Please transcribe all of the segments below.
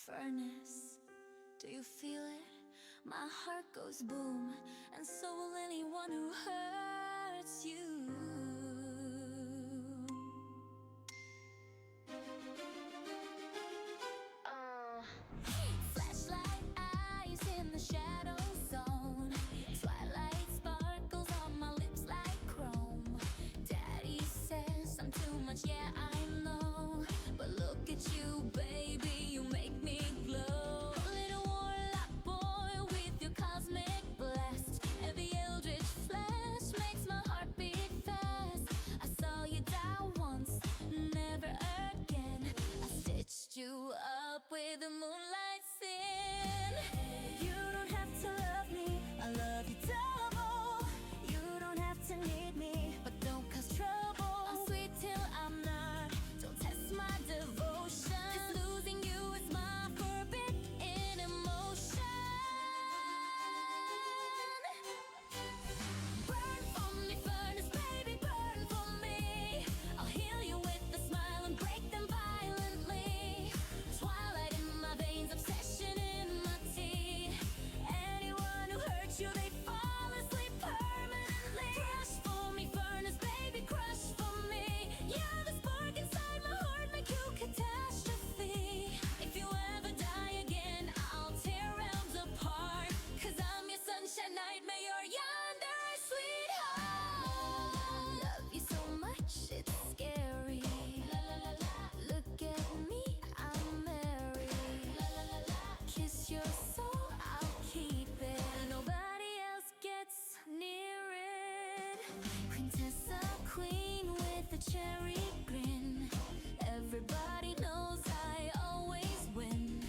furnace. Do you feel it? My heart goes boom, and so will anyone who hurts you. Flashlight eyes in the shadow zone. Twilight sparkles on my lips like chrome. Daddy says I'm too much, yeah I know, but look at you baby, you make me glow. Little warlock boy with your cosmic blast, and the eldritch flash makes my heart beat fast. I saw you die once, never again. I stitched you up with a moonlight sin. You don't have to love me, I love you double. You don't have to need me, but don't cause trouble. I'm sweet till I'm not, don't test my devotion, 'cause losing you is my forbidden emotion. Burn for me, furnace baby, burn for me. I'll heal you with a smile and break them violently. Twilight in my veins, obsession in my teeth. Anyone who hurts you, they fall asleep permanently. Crush for me, furnace baby, crush for me. You're the spark inside my heart, make you catastrophe. If you ever die again, I'll tear realms apart, 'cause I'm your sunshine nightmare, you're yonder sweetheart. Love you so much, it's scary. Look at me, I'm married. Kiss your soul, I'll keep it. Nobody else gets near it. Princessa queen with a cherry grin. Everybody knows I always win.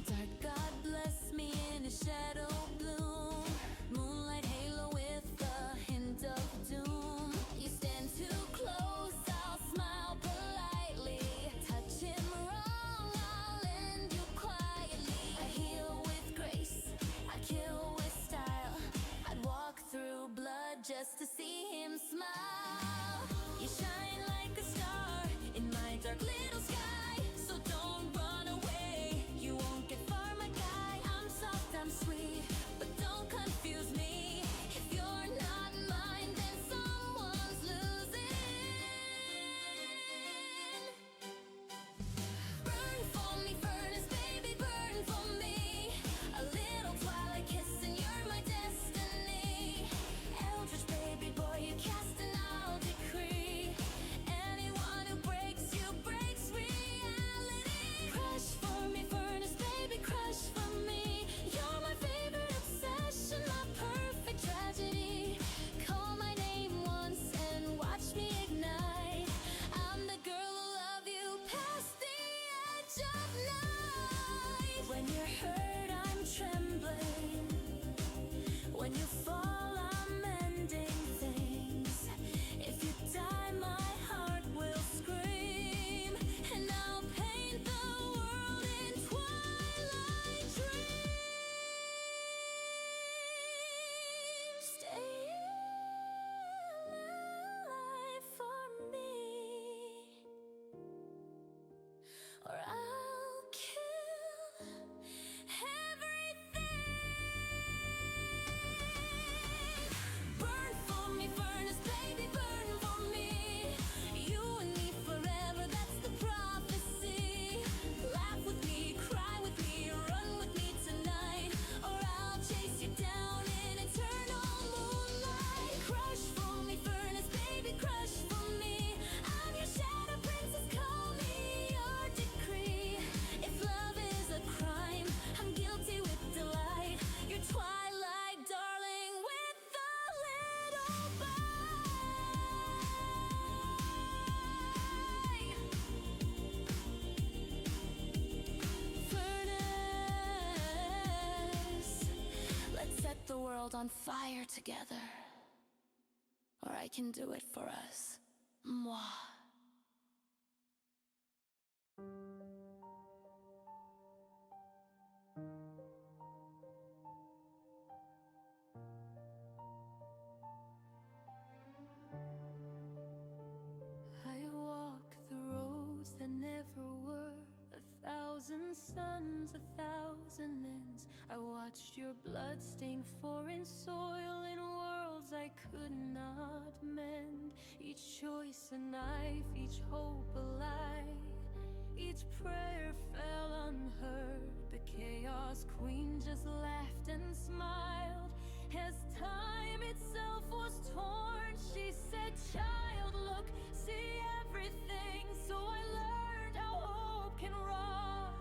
Dark God bless me in a shadow bloom. Moonlight halo with a hint of doom. You stand too close, I'll smile politely. Touch him wrong, I'll end you quietly. I heal with grace, I kill with style. I'd walk through blood just to see him smile. You shine like a star in my dark little sky, so don't run away, you won't get far my guy. I'm soft, I'm sweet, but don't confuse me. If you're not mine, then someone's losing. Burn for me, furnace baby, burn for me. A little twilight kiss and you're my destiny. Eldritch baby boy, you cast and I'll decree. Anyone who breaks you breaks reality. Crush for me, furnace baby, crush for me. You're my favorite obsession, my perfect tragedy. Call my name once and watch me ignite. I'm the girl who love you past the edge of night. When you're hurt, I'm trembling. When you fall, I'm mending things. If you die, my heart will scream, and I'll paint the world in twilight dreams. Stay alive for me, or I'll kill everything. Burn for me, furnace baby, burn for me. You and me forever, that's the prophecy. Laugh with me, cry with me, run with me tonight, or I'll chase you down in eternal moonlight. Crush for me, furnace baby, crush for me. I'm your shadow princess, call me your decree. If love is a crime, I'm guilty with delight. Your twilight darling with a little bite. Furnace, let's set the world on fire together, or I can do it for us. Moi. I walk the roads that never were, 1,000 thousand suns, 1,000 ends. I watched your blood stain foreign soil in worlds I could not mend. Each choice a knife, each hope a lie. Each prayer fell unheard. The chaos queen just laughed and smiled. As time itself was torn, she said, "Child, look, see everything." So I learned how hope can rot.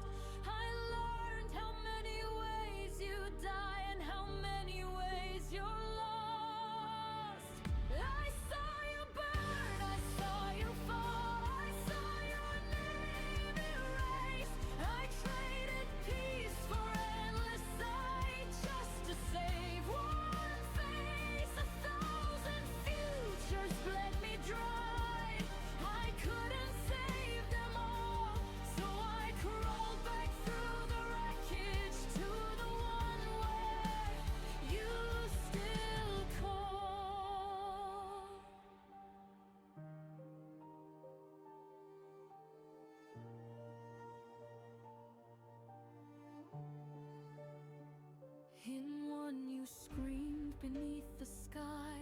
I learned how many ways you die and how many ways you're lost. I saw you burn, I saw you fall, I saw your name erased. I traded peace for endless sight just to save one face. 1,000 futures bled me dry. I couldn't save them all, so I crawled back through the wreckage to the one where you still call. In one you screamed beneath the sky.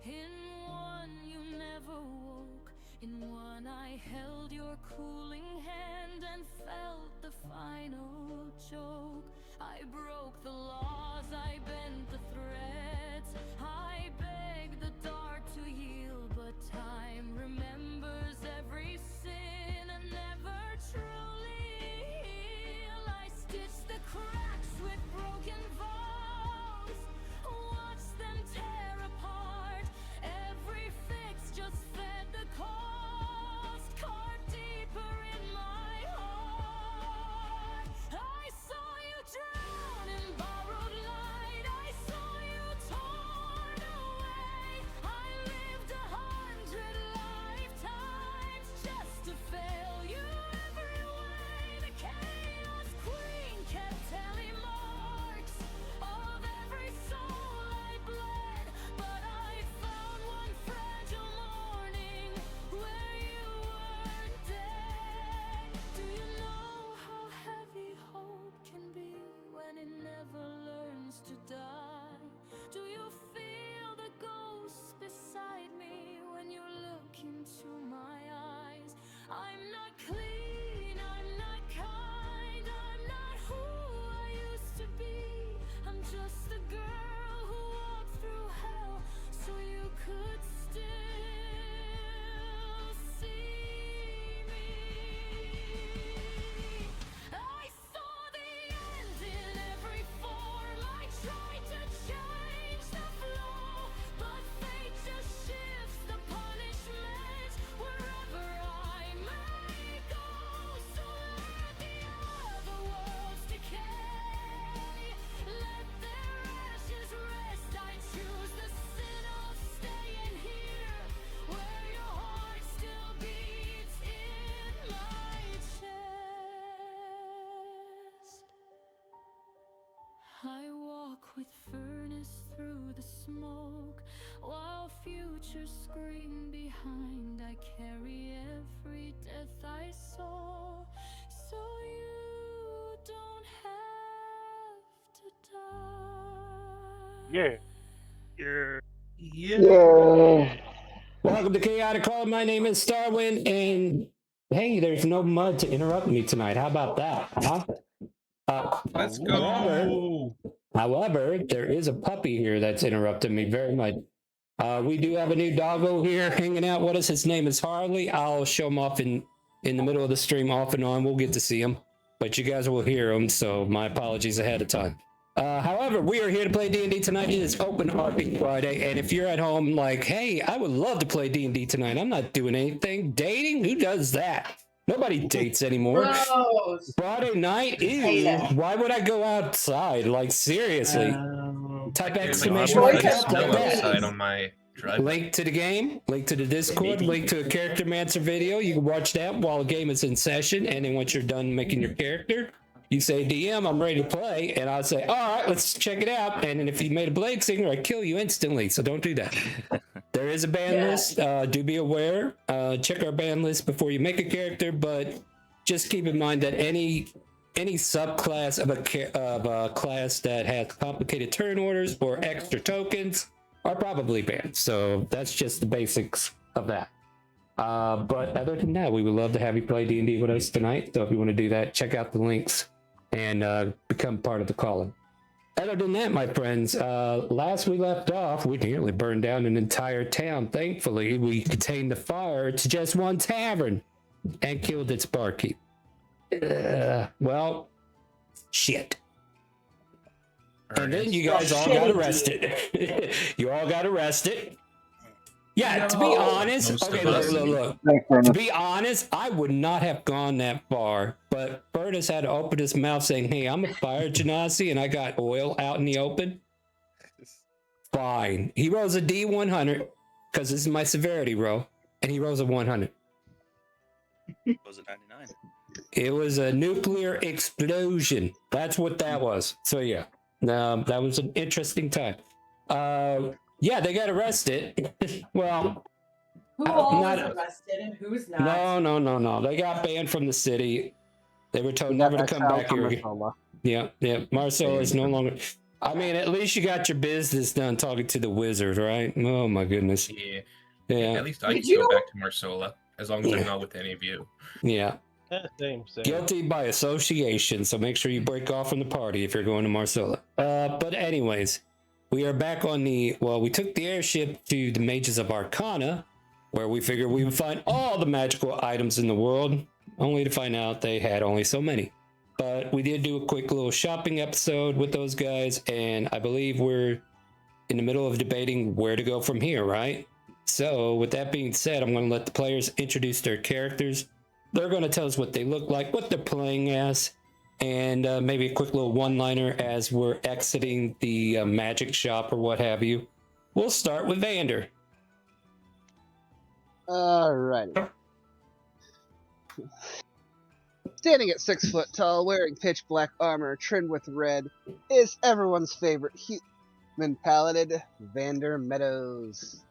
In one you never woke. In one I held your cooling hand and felt the final choke. I broke the laws, I bent the threads. I begged the dark to heal, but time remembers every sin and never truly heal. I stitched the cracks with broken vows, watched them tear apart. Every fix just fed the cost, carved deeper in my heart. I saw you drown in borrowed light. I saw you torn away. I lived 100 lifetimes just to fail you every way. The chaos queen kept telling marks of every soul I bled, but I found one fragile morning where you weren't dead. Do you know how heavy hope can be when it never learns to die? Do you feel the ghosts beside me when you look into my eyes? I'm not clean, I'm not kind, I'm not who I used to be. I'm just the girl who walked through hell so you could still see me. I saw the end in every form. I tried to change the flow, but fate just shifts the punishment wherever I may go. So let the other worlds decay, let their ashes rest. I choose the sin of staying here, where your heart still beats in my chest. I walk with furnace through the smoke, while futures scream behind. I carry every death I saw, so you don't have to die. Yeah. Yeah. Yeah. Welcome to Chaotic Club. My name is Starwin, and hey, there's no mud to interrupt me tonight. How about that? Huh? Let's However, there is a puppy here that's interrupted me very much. We do have a new doggo here hanging out with us. His name is Harley. I'll show him off in the middle of the stream, off and on. We'll get to see him, but you guys will hear him. So my apologies ahead of time. However, we are here to play D&D tonight. It is Open RP Friday, and if you're at home like, hey, I would love to play D&D tonight. I'm not doing anything. Dating? Who does that? Nobody dates anymore. Gross. Friday night? Ew. Why would I go outside? Like, seriously. Type exclamation mark up like that. On my drive. Link to the game, link to the Discord, link to a Character Mancer video. You can watch that while the game is in session, and then once you're done making your character, you say, DM, I'm ready to play, and I'll say, all right, let's check it out. And then if you made a blade signal, I kill you instantly, so don't do that. There is a ban list. Do be aware. Check our ban list before you make a character, but just keep in mind that any any subclass of a class that has complicated turn orders or extra tokens are probably banned. So that's just the basics of that. But other than that, we would love to have you play D&D with us tonight. So if you want to do that, check out the links and become part of the call-in. Other than that, my friends, last we left off, we nearly burned down an entire town. Thankfully, we contained the fire to just one tavern and killed its barkeep. Well, shit. And then you guys all got arrested. You all got arrested. Yeah, to be honest, okay, look. To be honest, I would not have gone that far, but Furnace had to open his mouth saying, hey, I'm a fire genasi and I got oil out in the open. Fine. He rolls a D100 because this is my severity roll, and he rolls a 100. Was it 99? It was a nuclear explosion. That's what that was. So yeah, that was an interesting time. Yeah, they got arrested. Well, who all was arrested and who's not? No. They got banned from the city. They were told never to come back here again. Yeah. Marcelo is no longer. I mean, at least you got your business done talking to the wizard, right? Oh my goodness. Yeah. Yeah. At least I can go back to Marsola as long as I'm not with any of you. Yeah. Same. Guilty by association, so make sure you break off from the party if you're going to Marcella. But anyways, we are back on we took the airship to the Mages of Arcana, where we figured we would find all the magical items in the world, only to find out they had only so many. But we did do a quick little shopping episode with those guys, and I believe we're in the middle of debating where to go from here, right? So with that being said, I'm going to let the players introduce their characters. They're going to tell us what they look like, what they're playing as, and maybe a quick little one-liner as we're exiting the magic shop or what have you. We'll start with Vander. Alrighty. Standing at 6 foot tall, wearing pitch black armor trimmed with red, is everyone's favorite human paladin, Vander Meadows.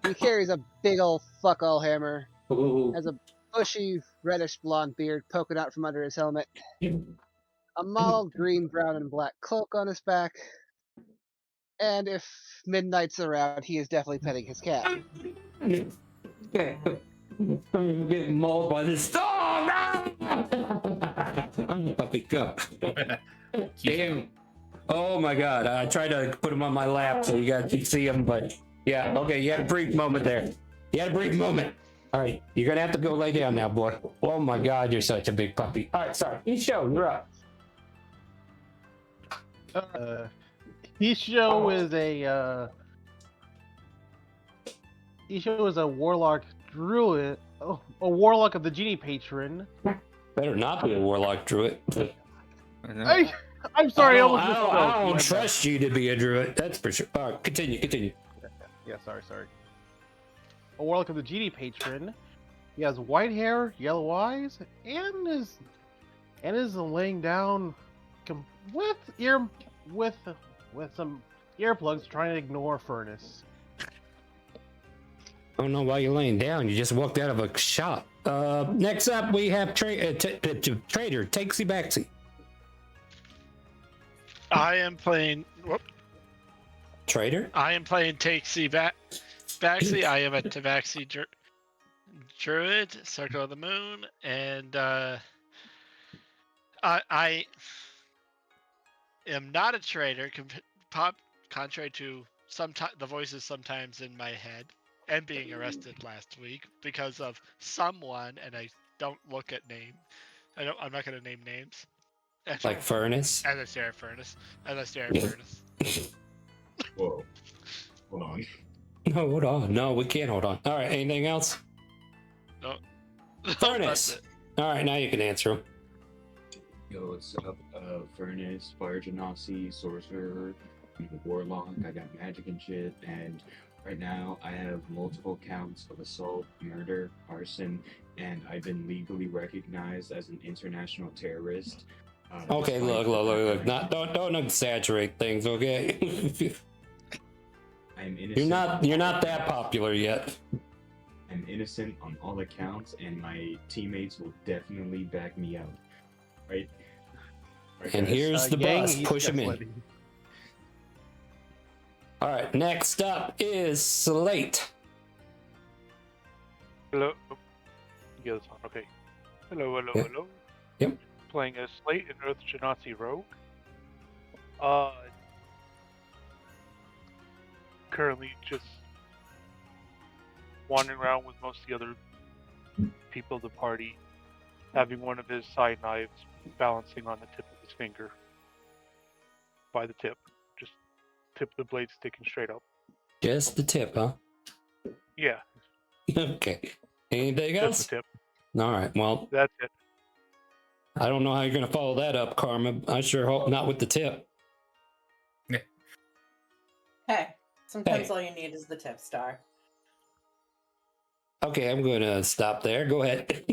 He carries a big ol' fuck all hammer, has a bushy reddish blonde beard poking out from under his helmet, a mottled green, brown, and black cloak on his back, and if midnight's around, he is definitely petting his cat. I'm getting mauled by this dog! Puppy cup. Damn. Oh my god, I tried to put him on my lap so you guys could see him, but yeah, okay, you had a brief moment there. All right, you're gonna have to go lay down now, boy. Oh my god, you're such a big puppy. All right, sorry. Isho, you're up. Isho is a warlock druid. Oh, a warlock of the genie patron. Better not be a warlock druid. I'm sorry. I don't trust you to be a druid. That's for sure. All right, continue. Yeah, sorry. A warlock of the genie patron. He has white hair, yellow eyes, and is laying down with some earplugs, trying to ignore Furnace. I don't know why you're laying down. You just walked out of a shop. Next up, we have Trader Takesy Backsy. I am playing. Trader? I am playing Takesy Backsy. I am a Tabaxi druid, Circle of the Moon, and I am not a traitor, contrary to the voices sometimes in my head, and being arrested last week because of someone, and I don't look at name. I'm not going to name names. Like Furnace? As I stare at Furnace. Whoa. Hold on. No, hold on. No, we can't hold on. All right, anything else? No. Furnace. All right, now you can answer him. Yo, what's up? Furnace, Fire Genasi, Sorcerer, Warlock, I got magic and shit, and right now I have multiple counts of assault, murder, arson, and I've been legally recognized as an international terrorist. Okay, look. Don't exaggerate things, okay? I'm innocent. You're not that popular yet. I'm innocent on all accounts, and my teammates will definitely back me up. Right? Right, And guys? here's the Yang, bus. he's Push him in. gaslighting. All right, next up is Slate. Hello. Yeah, this on. Okay. Hello. Yeah. Yep. Playing as Slate and Earth Genasi Rogue. Currently just wandering around with most of the other people of the party, having one of his side knives balancing on the tip of his finger. By the tip. Just tip of the blade sticking straight up. Just the tip, huh? Yeah, Okay. Anything else? just the tip. All right. Well, That's it. I don't know how you're going to follow that up, Karma. I sure hope not with the tip. Hey, sometimes Hey. all you need is the tip star. Okay, I'm going to stop there. Go ahead.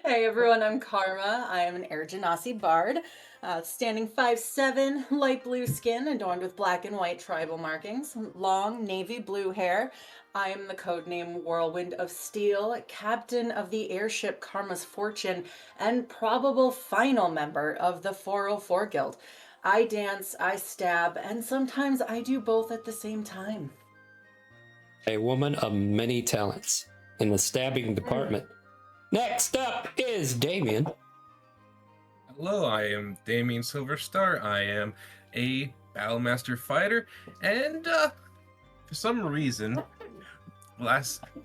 Hey everyone, I'm Karma. I am an Air Genasi bard, standing 5'7", light blue skin adorned with black and white tribal markings, long navy blue hair. I am the codename Whirlwind of Steel, captain of the airship Karma's Fortune, and probable final member of the 404 Guild. I dance, I stab, and sometimes I do both at the same time. A woman of many talents in the stabbing department. Next up is Damien. Hello, I am Damien Silverstar. I am a Battlemaster fighter, and for some reason,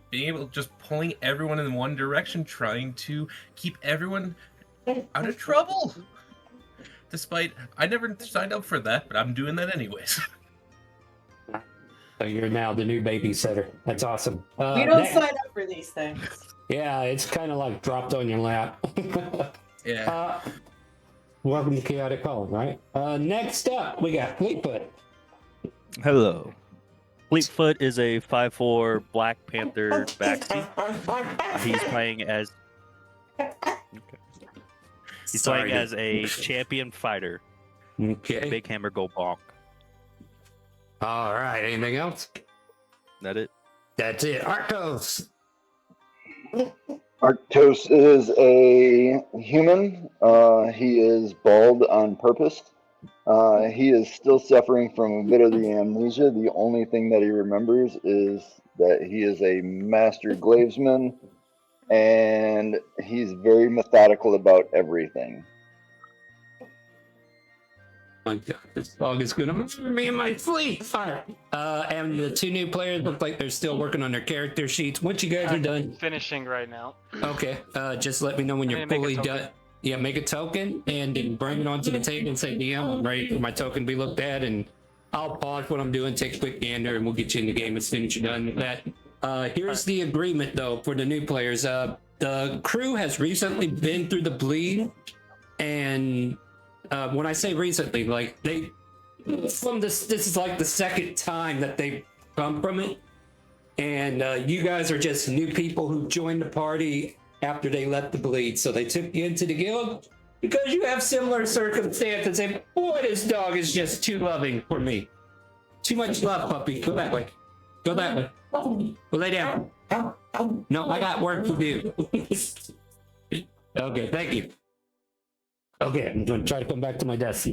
being able just pulling everyone in one direction, trying to keep everyone out of trouble. Despite I never signed up for that, but I'm doing that anyways. So you're now the new babysitter. That's awesome. We don't next- sign up for these things. Yeah, it's kind of like dropped on your lap. Yeah. Welcome to Chaotic Calling, right? Next up, we got Fleetfoot. Hello. Fleetfoot is a 5'4" Black Panther backseat. He's playing as He's Sorry, playing as a champion fighter. Okay. Big hammer go bonk. All right. Anything else? That it? That's it. Arcos. Arctos is a human. He is bald on purpose. He is still suffering from a bit of the amnesia. The only thing that he remembers is that he is a master glavesman, and he's very methodical about everything. My God, this dog is gonna murder me in my sleep. All right. And the two new players look like they're still working on their character sheets. Once you guys are done, Finishing right now. okay. Just let me know when I you're need to make a fully token. done. Yeah, make a token and then bring it onto the table and say, DM, I'm ready for my token to be looked at. And I'll pause what I'm doing, take a quick gander, and we'll get you in the game as soon as you're done with that. Here's the agreement, though, for the new players. The crew has recently been through the bleed, and when I say recently, like this is like the second time that they've come from it, and you guys are just new people who joined the party after they left the bleed, so they took you into the guild because you have similar circumstances. And boy, this dog is just too loving for me. Too much love, puppy. Go that way. Go that way. Go lay down. No, I got work to do. Okay, thank you. Okay, I'm gonna try to come back to my desk.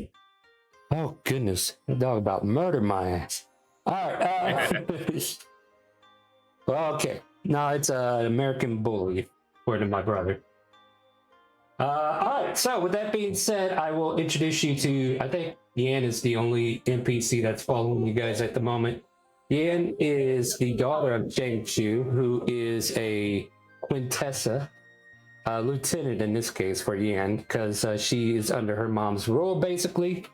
Oh goodness, that dog about murdered my ass. All right. Well, okay. No, it's an American bully, according to my brother. All right. So with that being said, I will introduce you to. I think Yan is the only NPC that's following you guys at the moment. Yan is the daughter of Zhang Chu, who is a Quintessa. Lieutenant in this case for Yan, because she is under her mom's rule basically,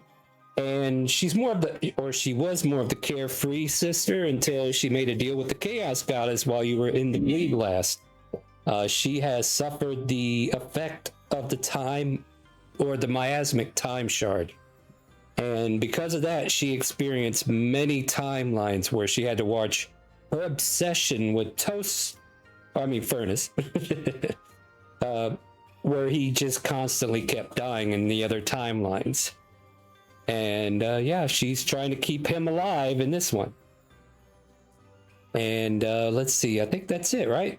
and she's more of the, or she was more of the carefree sister until she made a deal with the Chaos Goddess while you were in the bleed last. She has suffered the effect of the time, or the miasmic time shard, and because of that, she experienced many timelines where she had to watch her obsession with Furnace. Where he just constantly kept dying in the other timelines. And yeah, she's trying to keep him alive in this one. And let's see, I think that's it, right?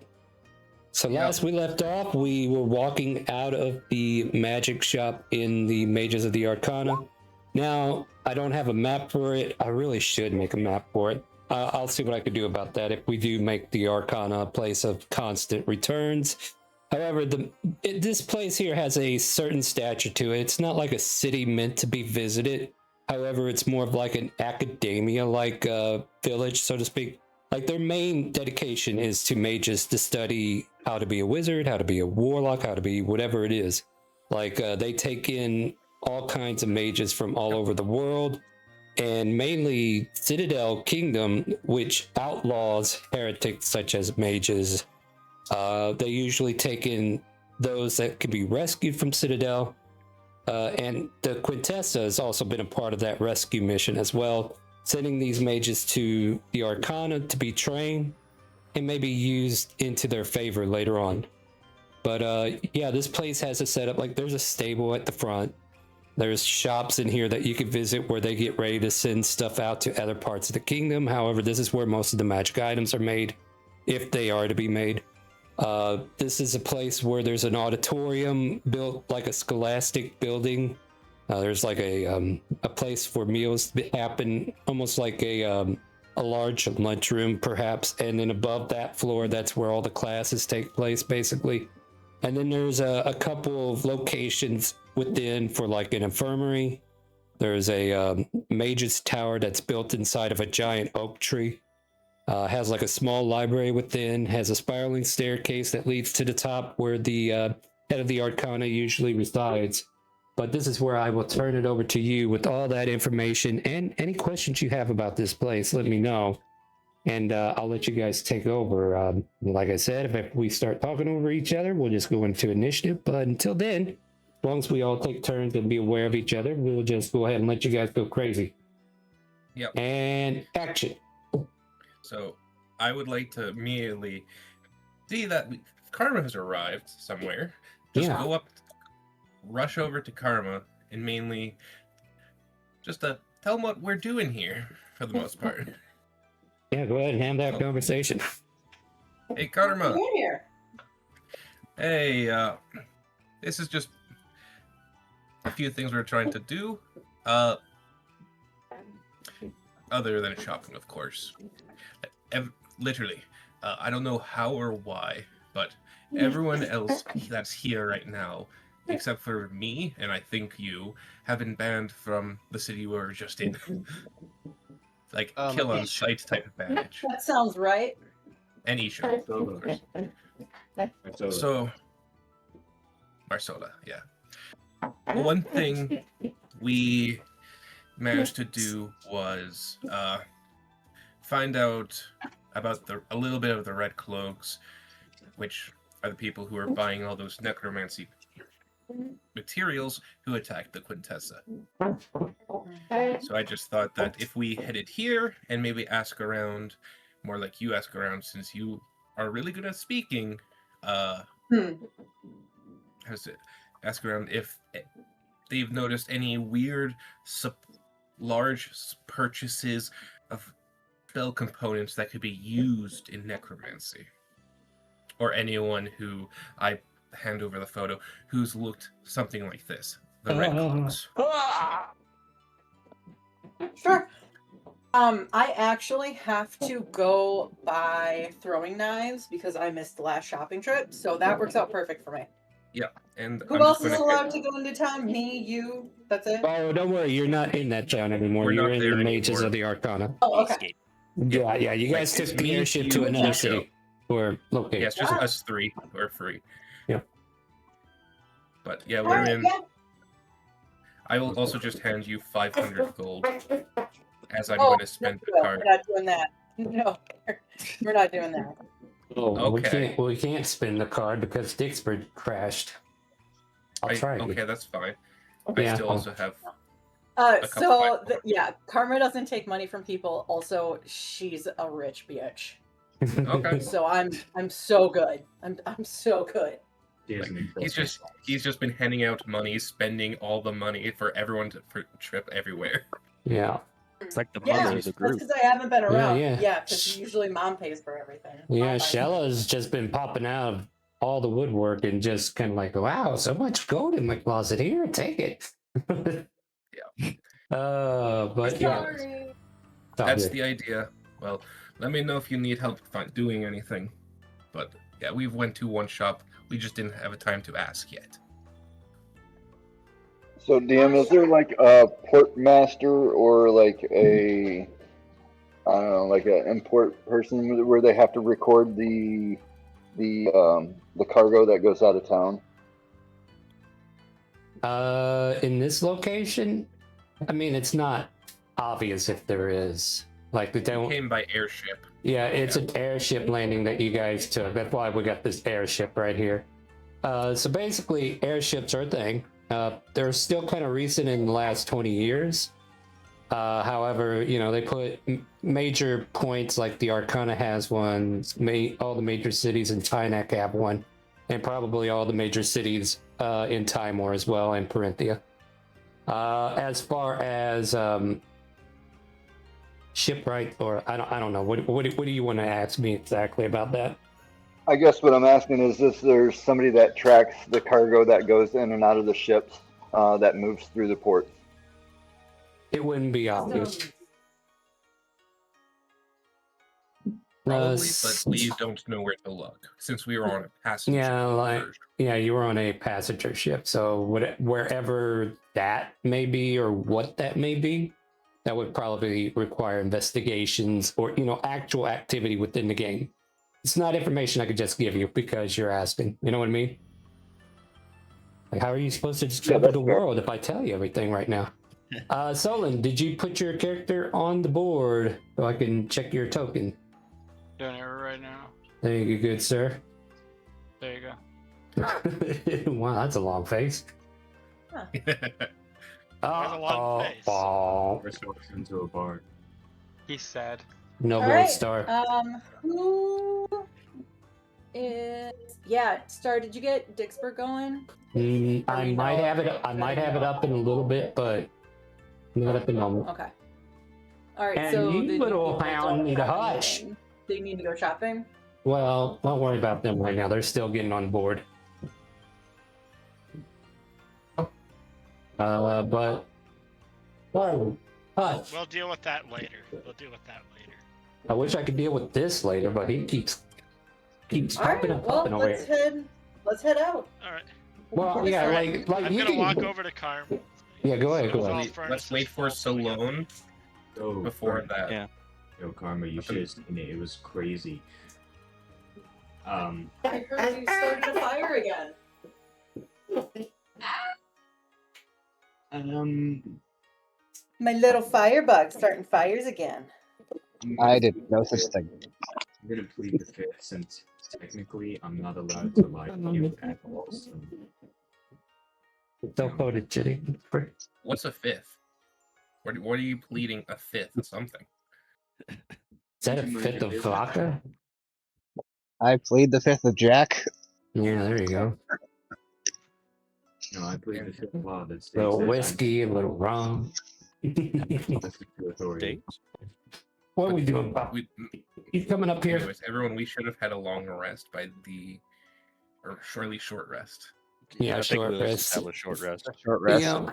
So Yeah. last we left off, we were walking out of the magic shop in the Mages of the Arcana. Now, I don't have a map for it. I really should make a map for it. I'll see what I could do about that if we do make the Arcana a place of constant returns. However, this place here has a certain stature to it. It's not like a city meant to be visited. However, it's more of like an academia-like village, so to speak. Like their main dedication is to mages to study how to be a wizard, how to be a warlock, how to be whatever it is. Like they take in all kinds of mages from all over the world, and mainly Citadel Kingdom, which outlaws heretics such as mages. They usually take in those that can be rescued from Citadel, and the Quintessa has also been a part of that rescue mission as well, sending these mages to the Arcana to be trained and maybe used into their favor later on. But yeah, this place has a setup. Like there's a stable at the front. There's shops in here that you can visit where they get ready to send stuff out to other parts of the kingdom. However, this is where most of the magic items are made, if they are to be made. This is a place where there's an auditorium built like a scholastic building. There's like a place for meals to happen, almost like a large lunchroom, perhaps. And then above that floor, that's where all the classes take place, basically. And then there's a couple of locations within for like an infirmary. There's a mage's tower that's built inside of a giant oak tree. Has like a small library within, has a spiraling staircase that leads to the top where the head of the Arcana usually resides. But this is where I will turn it over to you with all that information, and any questions you have about this place, let me know. And I'll let you guys take over. Like I said, if we start talking over each other, we'll just go into initiative. But until then, as long as we all take turns and be aware of each other, we'll just go ahead and let you guys go crazy. Yep. And action. So I would like to immediately see that Karma has arrived somewhere. Just Yeah. go up, rush over to Karma, and mainly just tell them what we're doing here for the most part. Yeah, go ahead and have that conversation. Hey, Karma. You're here. Hey, this is just a few things we're trying to do. Other than shopping, of course. Literally, I don't know how or why, but everyone else that's here right now, except for me, and I think you, have been banned from the city we were just in. Like, kill on sight type of bandage. That sounds right. And Isha, of course. So, Marsola, yeah. One thing we managed to do was find out about a little bit of the Red Cloaks, which are the people who are buying all those necromancy materials who attacked the Quintessa. So I just thought that if we headed here and maybe ask around, more like you ask around, since you are really good at speaking, ask around if they've noticed any weird large purchases of spell components that could be used in necromancy, or anyone who I hand over the photo who's looked something like this, the Red Cloaks. Sure. I actually have to go buy throwing knives because I missed the last shopping trip, so that works out perfect for me. Yeah, and who else is allowed to go into town? Me, you. That's it. Oh, don't worry, you're not in that town anymore. You're in the Mages of the Arcana. Oh, okay. Yeah, you guys took the airship to another city or location. Yeah, it's just us three or free. Yeah. But yeah, we're in. I will also just hand you 500 gold as I'm going to spend the card. We're not doing that. No, we're not doing that. Oh, okay. we can't spin the card because Dixford crashed. I'll try. Okay, that's fine. Yeah. I still also have. Yeah, Karma doesn't take money from people. Also, she's a rich bitch. Okay. So I'm so good. I'm so good. He's just been handing out money, spending all the money for everyone for trip everywhere. Yeah. It's like the Yeah, mother of the group. that's because I haven't been around. Yeah. Yeah, because usually mom pays for everything. Yeah, Shella's just been popping out of all the woodwork and just kind of like, wow, so much gold in my closet. Here, take it. But yeah, Sorry. That's the idea. Well, let me know if you need help doing anything. But yeah, we went to one shop. We just didn't have a time to ask yet. So, DM, is there like a port master or like a, I don't know, like an import person where they have to record the cargo that goes out of town? In this location, I mean, it's not obvious if there is. Like, they don't. Came by airship. Yeah, it's an airship landing that you guys took. That's why we got this airship right here. So basically, airships are a thing. They're still kind of recent in the last 20 years. However, you know, they put major points like the Arcana has one, all the major cities in Tynak have one, and probably all the major cities in Timor as well, and Parenthia. As far as shipwright, or I don't know, what do you want to ask me exactly about that? I guess what I'm asking is there's somebody that tracks the cargo that goes in and out of the ships that moves through the port. It wouldn't be obvious. Probably, but we don't know where to look since we were on a passenger. Yeah, you were on a passenger ship, so wherever that may be or what that may be, that would probably require investigations or, you know, actual activity within the game. It's not information I could just give you because you're asking. You know what I mean? Like, how are you supposed to discover the world if I tell you everything right now? Solon, did you put your character on the board so I can check your token? Doing it right now. There you go, good sir. There you go. Wow, that's a long face. That's a long face. First walks into a bar. He's sad. No All gold right. star. Who is? Yeah, Star. Did you get Dixburg going? I might have it. I might have it up in a little bit, but not at the moment. Okay. All right. And so you the little people hound don't need a have hush. anything. They need to go shopping. Well, don't worry about them right now. They're still getting on board. But whoa, hush. We'll deal with that later. I wish I could deal with this later, but he keeps All right. popping up, Well, popping over let's here. head out. All right. Well, yeah, like I'm you gonna can walk over to Carm. Yeah, go ahead, go All ahead. furnaces Let's wait for full together. Salone before that. Yeah. Yo, Karma, you should have seen it. It was crazy. I heard you started a fire again. My little firebug starting fires again. I did no such thing. I'm gonna plead the fifth since technically I'm not allowed to lie to you at all. So. Don't vote it, Chitty. What's a fifth? What are you pleading a fifth of something? Is that a fifth of vodka? I plead the fifth of Jack. Yeah, there you go. No, I plead the fifth law that A states little that whiskey, a little rum. authority. What are we doing, Bob? He's coming up here. Anyways, everyone, we should have had a long rest or surely short rest. Yeah, I think short we'll rest. have a short rest. Short rest. Yeah.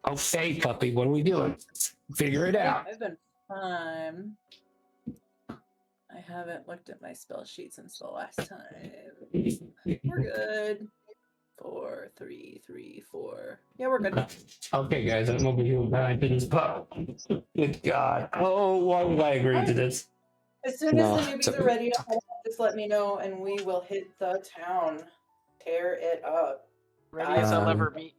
Okay, puppy, what are we doing? Figure it out. I've been fine. I haven't looked at my spell sheet since the last time. We're good. 4, 3, 3, 4. Yeah, we're good. Okay, guys, I'm over here behind this pup. Good God. Oh, why would I agree to this? As soon No, as the it's newbies are ready, just let me know and we will hit the town. Tear it up. Ready as I'll ever be.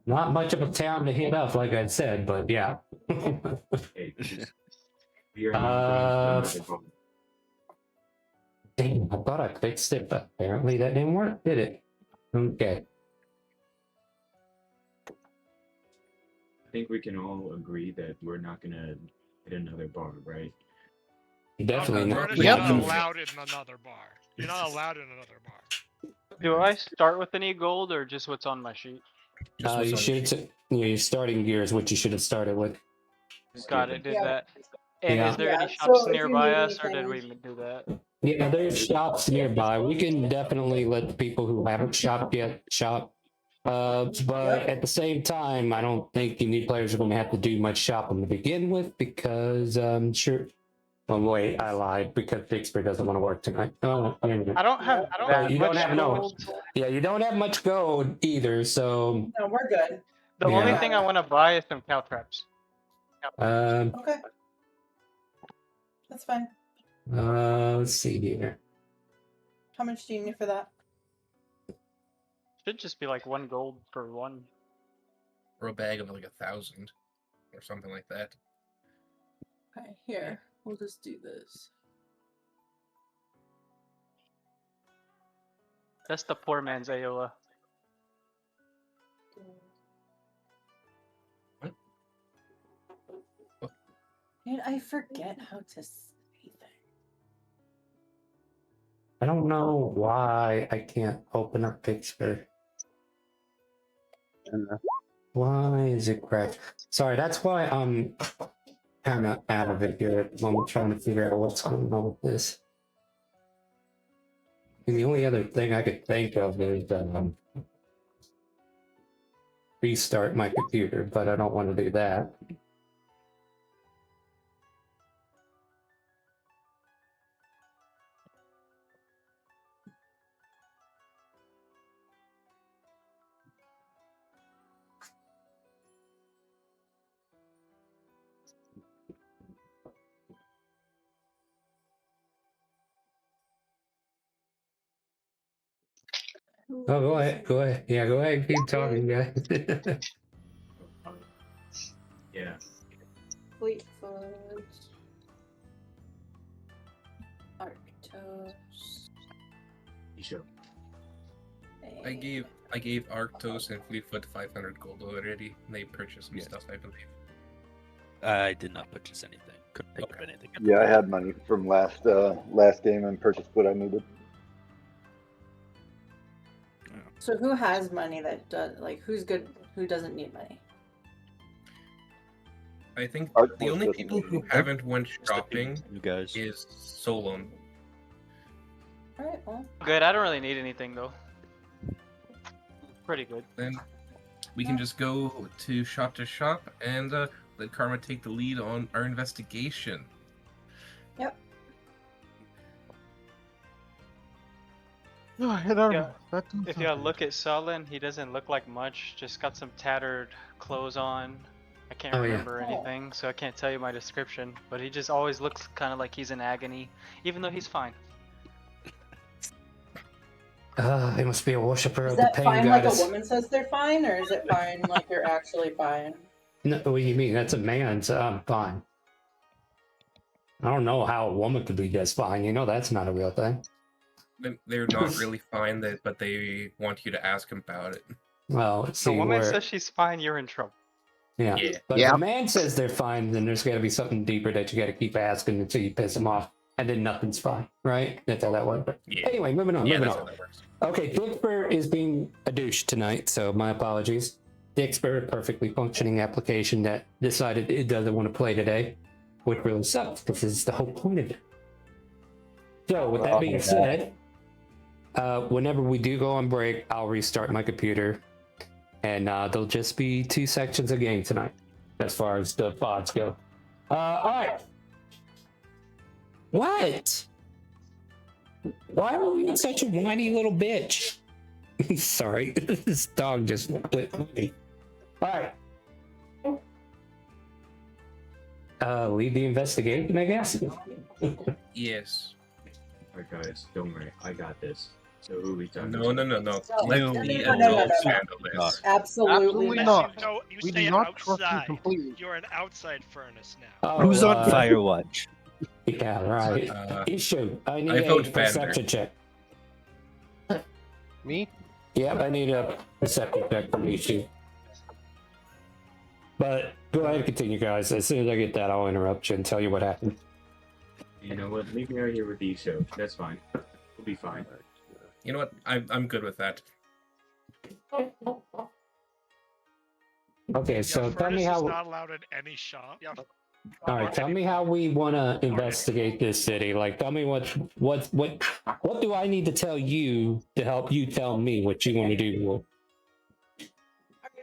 Not much of a town to hit up, like I said, but yeah. Hey, we are not going to the Damn, I thought I fixed it, but apparently that didn't work, did it? Okay. I think we can all agree that we're not gonna hit another bar, right? Definitely not. Furnace is not allowed in another bar. You're not allowed in another bar. Do I start with any gold or just what's on my sheet? You should. Your starting gear is what you should have started with. Got it. Did Yeah. that. And Yeah. is there Yeah, any so shops if you nearby need us, or did anything- we do that? Yeah, there's shops nearby. We can definitely let the people who haven't shopped yet shop. But at the same time, I don't think any players are going to have to do much shopping to begin with because sure. Oh wait, I lied because Shakespeare doesn't want to work tonight. Oh, I don't have that you much don't have gold. Yeah, you don't have much gold either. So No, we're good. The only Yeah. thing I want to buy is some cow traps. Okay. That's fine. Let's see here. How much do you need for that? Should just be like 1 gold for one. Or a bag of like 1,000 or something like that. Okay, here. We'll just do this. That's the poor man's Aola. Dude, I forget how to say things. I don't know why I can't open up Pittsburgh. Why is it cracked? Sorry, that's why I'm kind of out of it here at the moment, trying to figure out what's going on with this. And the only other thing I could think of is restart my computer, but I don't want to do that. Oh, go ahead. Go ahead. Yeah, go ahead. Keep talking, guys. Yeah. Fleetfoot. Arctos. Sure. I gave Arctos and Fleetfoot 500 gold already. They purchased some stuff, I believe. I did not purchase anything. Couldn't think of anything. Yeah, I had money from last game and purchased what I needed. So who has money that does, like, who's good, who doesn't need money? I think Arctos the only doesn't people need who anything. haven't went shopping You guys. is Solon. Alright, well. Good, I don't really need anything though. Pretty good. Then we can just go to shop and let Karma take the lead on our investigation. Yep. Yeah, if you look at Sullen, he doesn't look like much. Just got some tattered clothes on. I can't Oh, yeah. remember anything, so I can't tell you my description. But he just always looks kind of like he's in agony, even though he's fine. He must be a worshiper Is of the that pain fine like a goddess. woman says they're fine, or is it fine like you're actually fine? No, what do you mean? That's a man, so I'm fine. I don't know how a woman could be just fine. You know that's not a real thing. They're not really fine, but they want you to ask him about it. Well, The see, woman where, says she's fine, you're in trouble. yeah. Yeah. But Yeah. if a man says they're fine, then there's got to be something deeper that you got to keep asking until you piss them off, and then nothing's fine, right? That's how that works. Yeah. Anyway, moving on. Yeah, moving that's on. how that works. Okay, Dixper is being a douche tonight, so my apologies. Dixper, a perfectly functioning application that decided it doesn't want to play today, which really sucks because this is the whole point of it. So, with that being said, whenever we do go on break, I'll restart my computer, and there'll just be 2 sections of game tonight, as far as the VODs go. All right. What? Why are you such a whiny little bitch? Sorry, this dog just went me. All right. Lead the investigation, I guess. Yes. Alright, guys, don't worry. I got this. So who we talking No. to? Let No, the no, no, no, adults no. handle this. Absolutely Absolutely not. not. You We stay do not trust you outside. completely. You're an outside furnace now. Oh, Who's on Firewatch? Yeah, right. Issue. I need I a vote Vander. perception check. Me? Yep, I need a perception check from Issue. But go ahead and continue, guys. As soon as I get that, I'll interrupt you and tell you what happened. You know what? Leave me out here with these shows. That's fine. We'll be fine. You know what? I'm good with that. Okay, so Your tell me furnace is how. not allowed in any shop. Yeah. All right, tell me how we want to investigate this city. Like, tell me what do I need to tell you to help you tell me what you want to do?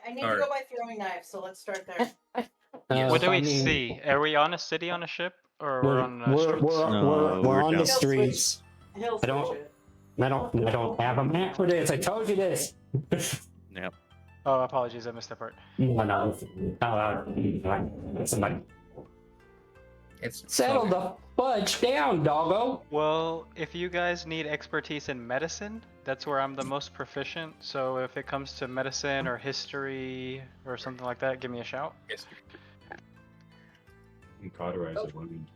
I need to go by throwing knives, so let's start there. What do I we mean, see? Are we on a city on a ship, or we're on streets? We're on the He'll streets. He'll I don't have a map for this. I told you this. Yep. Oh, apologies, I missed that part. No. Somebody. Settle the fudge down, doggo. Well, if you guys need expertise in medicine, that's where I'm the most proficient. So if it comes to medicine or history or something like that, give me a shout. And cauterize a wound.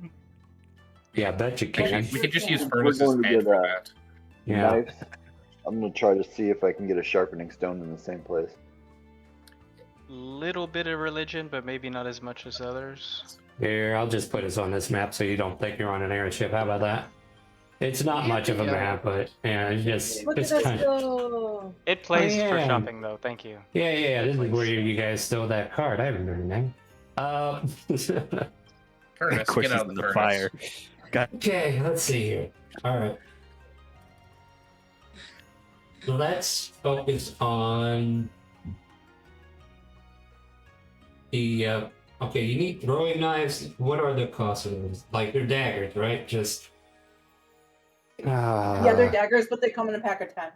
Yeah, I bet you can. We could just use We're furnaces going to made get for that. Yeah. knives. I'm gonna try to see if I can get a sharpening stone in the same place. Little bit of religion, but maybe not as much as others. Here, I'll just put us on this map so you don't think you're on an airship. How about that? It's not much of a map, but yeah, it's just Look it's at us kind of. go. It plays for yeah. shopping though. Thank you. Yeah. This is where you guys stole that card. I haven't heard anything. Furnace, Quick get out in of the the fire. fire. Okay, let's see here. All right. Let's focus on the. Okay, you need throwing knives. What are the costs of those? Like they're daggers, right? Just. Yeah, they're daggers, but they come in a pack of 10.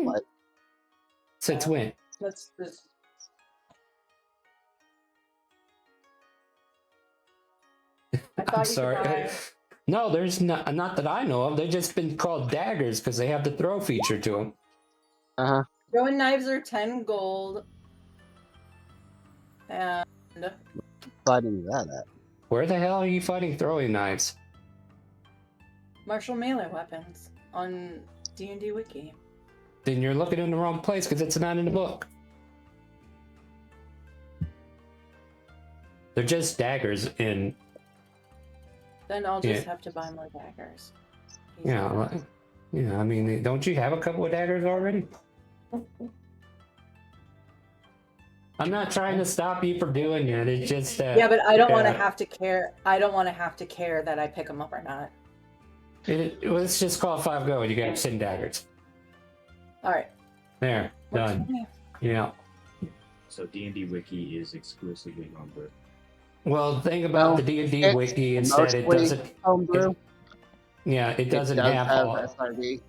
What? Since when? That's just. I'm sorry. No, there's not that I know of. They've just been called daggers because they have the throw feature to them. Throwing knives are 10 gold. And Fighting that at. Where the hell are you fighting throwing knives? martial melee weapons on D&D Wiki. Then you're looking in the wrong place because it's not in the book. They're just daggers in. Then I'll just have to buy more daggers. Yeah, I mean, don't you have a couple of daggers already? I'm not trying to stop you from doing it. It's just that. Yeah, but I don't want to have to care. I don't want to have to care that I pick them up or not. Let's just call it 5 go and you got 10 daggers. All right. There, done. Yeah. So D&D Wiki is exclusively homebrew. Well, the thing about the D&D Wiki is that it doesn't. Homebrew. It doesn't does have all. SRD.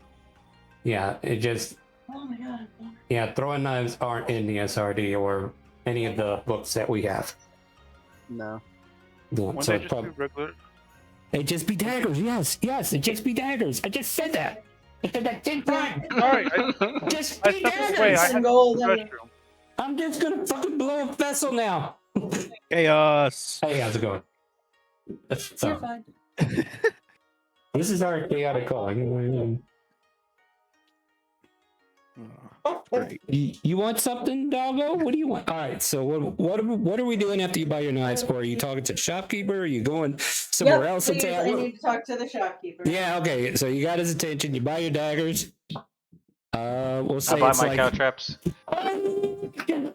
Yeah, it just. Oh my god. Yeah, throwing knives aren't in the SRD or any of the books that we have. No. Wouldn't So they it's just be regular? They just be daggers. Yes, it just be daggers. I just said that. I said that 10 times. Sorry, just I be stepped away. I daggers. had to use the restroom. I'm just gonna fucking blow a vessel now. Chaos. Hey, how's it going? You're So, fine. this is our chaotic call. Great. You want something, doggo? What do you want? All right. So what are we doing after you buy your knives? Or are you talking to the shopkeeper? Are you going somewhere else in please, I town? need to talk to the shopkeeper. Yeah. Okay. So you got his attention. You buy your daggers. We'll say I buy it's my like. cow traps.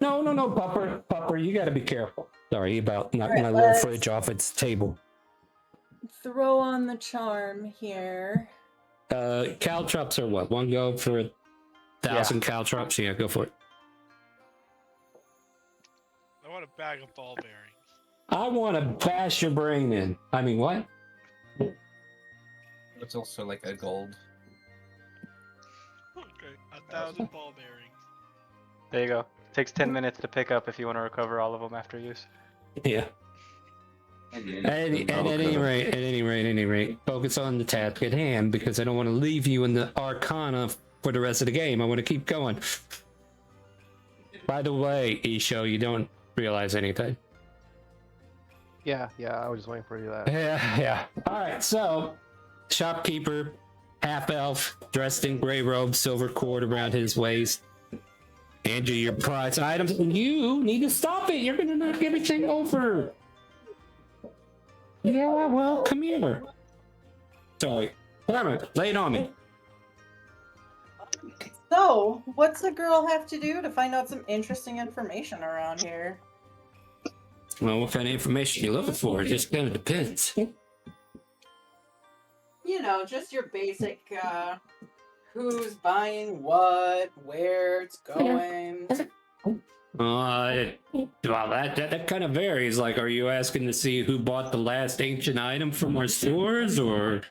No, Pupper. You got to be careful. Sorry about knocking my All right, little let's- fridge off its table. Throw on the charm here. Caltrops are what? 1 go for 1,000 caltrops? Yeah, go for it. I want a bag of ball bearings. I want to bash your brain in. I mean, what? It's also like a gold. Okay, 1,000 ball bearings. There you go. Takes 10 minutes to pick up if you want to recover all of them after use. Yeah. At any rate, focus on the task at hand because I don't want to leave you in the Arcana for the rest of the game. I want to keep going. By the way, Isho, you don't realize anything. Yeah, I was just waiting for you to do that. Yeah. All right, so shopkeeper, half elf, dressed in gray robes, silver cord around his waist. Hand you your prize items, and you need to stop it. You're gonna knock everything over. Yeah, well, come here. Sorry. Come on, lay it on me. So, what's the girl have to do to find out some interesting information around here? Well, what kind of information you looking for? It just kind of depends. You know, just your basic, who's buying what, where it's going. Well, that kind of varies. Like, are you asking to see who bought the last ancient item from our stores, or?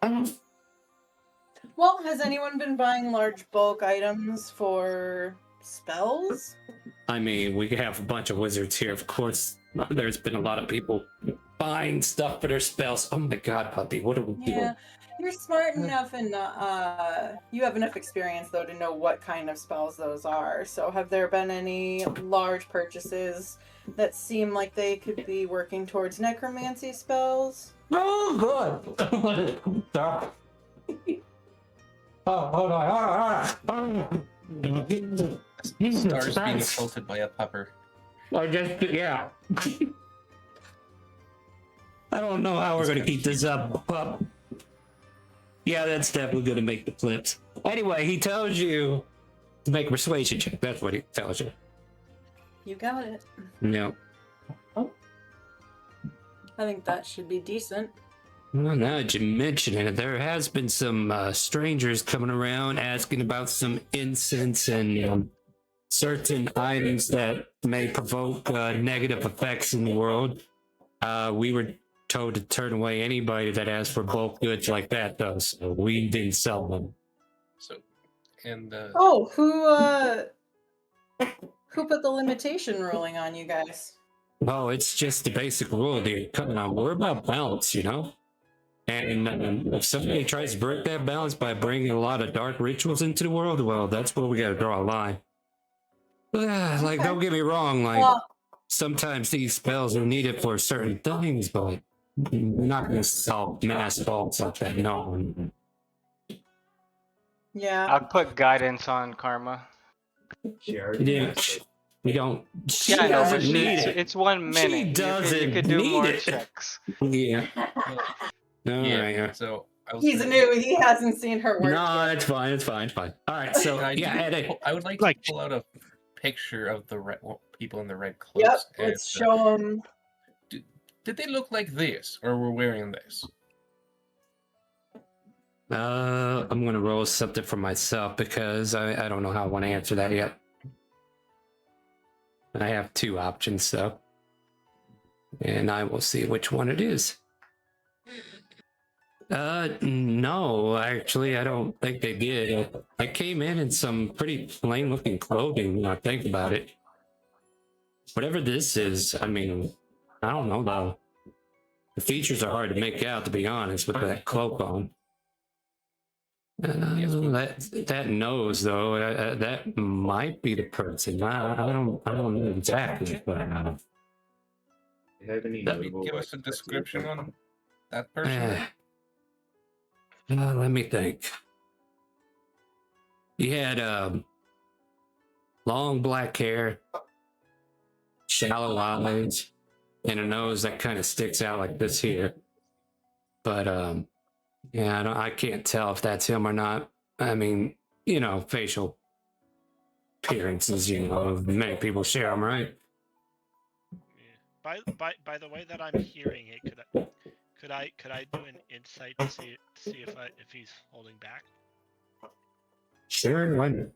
Well, has anyone been buying large bulk items for spells? I mean, we have a bunch of wizards here. Of course, there's been a lot of people buying stuff for their spells. Oh my god, puppy, what are we doing? Yeah, you're smart enough and you have enough experience though to know what kind of spells those are. So have there been any large purchases that seem like they could be working towards necromancy spells? Oh, good. Stop. Oh, hold on. Stars being assaulted by a pupper. I just, yeah. I don't know how we're gonna keep this up, pup. Yeah, that's definitely gonna make the clips. Anyway, he tells you to make a persuasion check. That's what he tells you. You got it. Yeah. I think that should be decent. Well, now that you mention it, there has been some strangers coming around asking about some incense and certain items that may provoke negative effects in the world. We were told to turn away anybody that asked for bulk goods like that, though, so we didn't sell them. So, and Oh, who put the limitation ruling on you guys? Oh, it's just the basic rule, dude. Come on, we're about balance, you know? And if somebody tries to break that balance by bringing a lot of dark rituals into the world, well, that's where we gotta draw a line. Like, don't get me wrong, like, sometimes these spells are needed for certain things, but we're not gonna solve mass faults like that, no. Yeah. I'll put guidance on Karma. Yeah, we don't. Yeah, I know, but doesn't need it. it's 1 minute. She doesn't you could do need more it. checks. Yeah. yeah. So I was He's new. He hasn't seen her work. No, it's fine. It's fine. It's fine. All right. So I would like to pull out a picture of the people in the red clothes. Yep. Let's show them. Did they look like this, or were wearing this? I'm gonna roll something for myself because I don't know how I want to answer that yet. I have two options though, and I will see which one it is. No, actually, I don't think they did. I came in some pretty plain looking clothing when I think about it. Whatever this is, I mean, I don't know though. The features are hard to make out, to be honest, with that cloak on. That nose though, that might be the person. I don't know exactly, but Let me give us a description on that person. Let me think. He had long black hair, shallow eyes, and a nose that kind of sticks out like this here. But yeah, I can't tell if that's him or not. I mean, you know, facial appearances, you know, many people share them, right? By the way that I'm hearing it, could I do an insight to see if he's holding back? Sure, why not?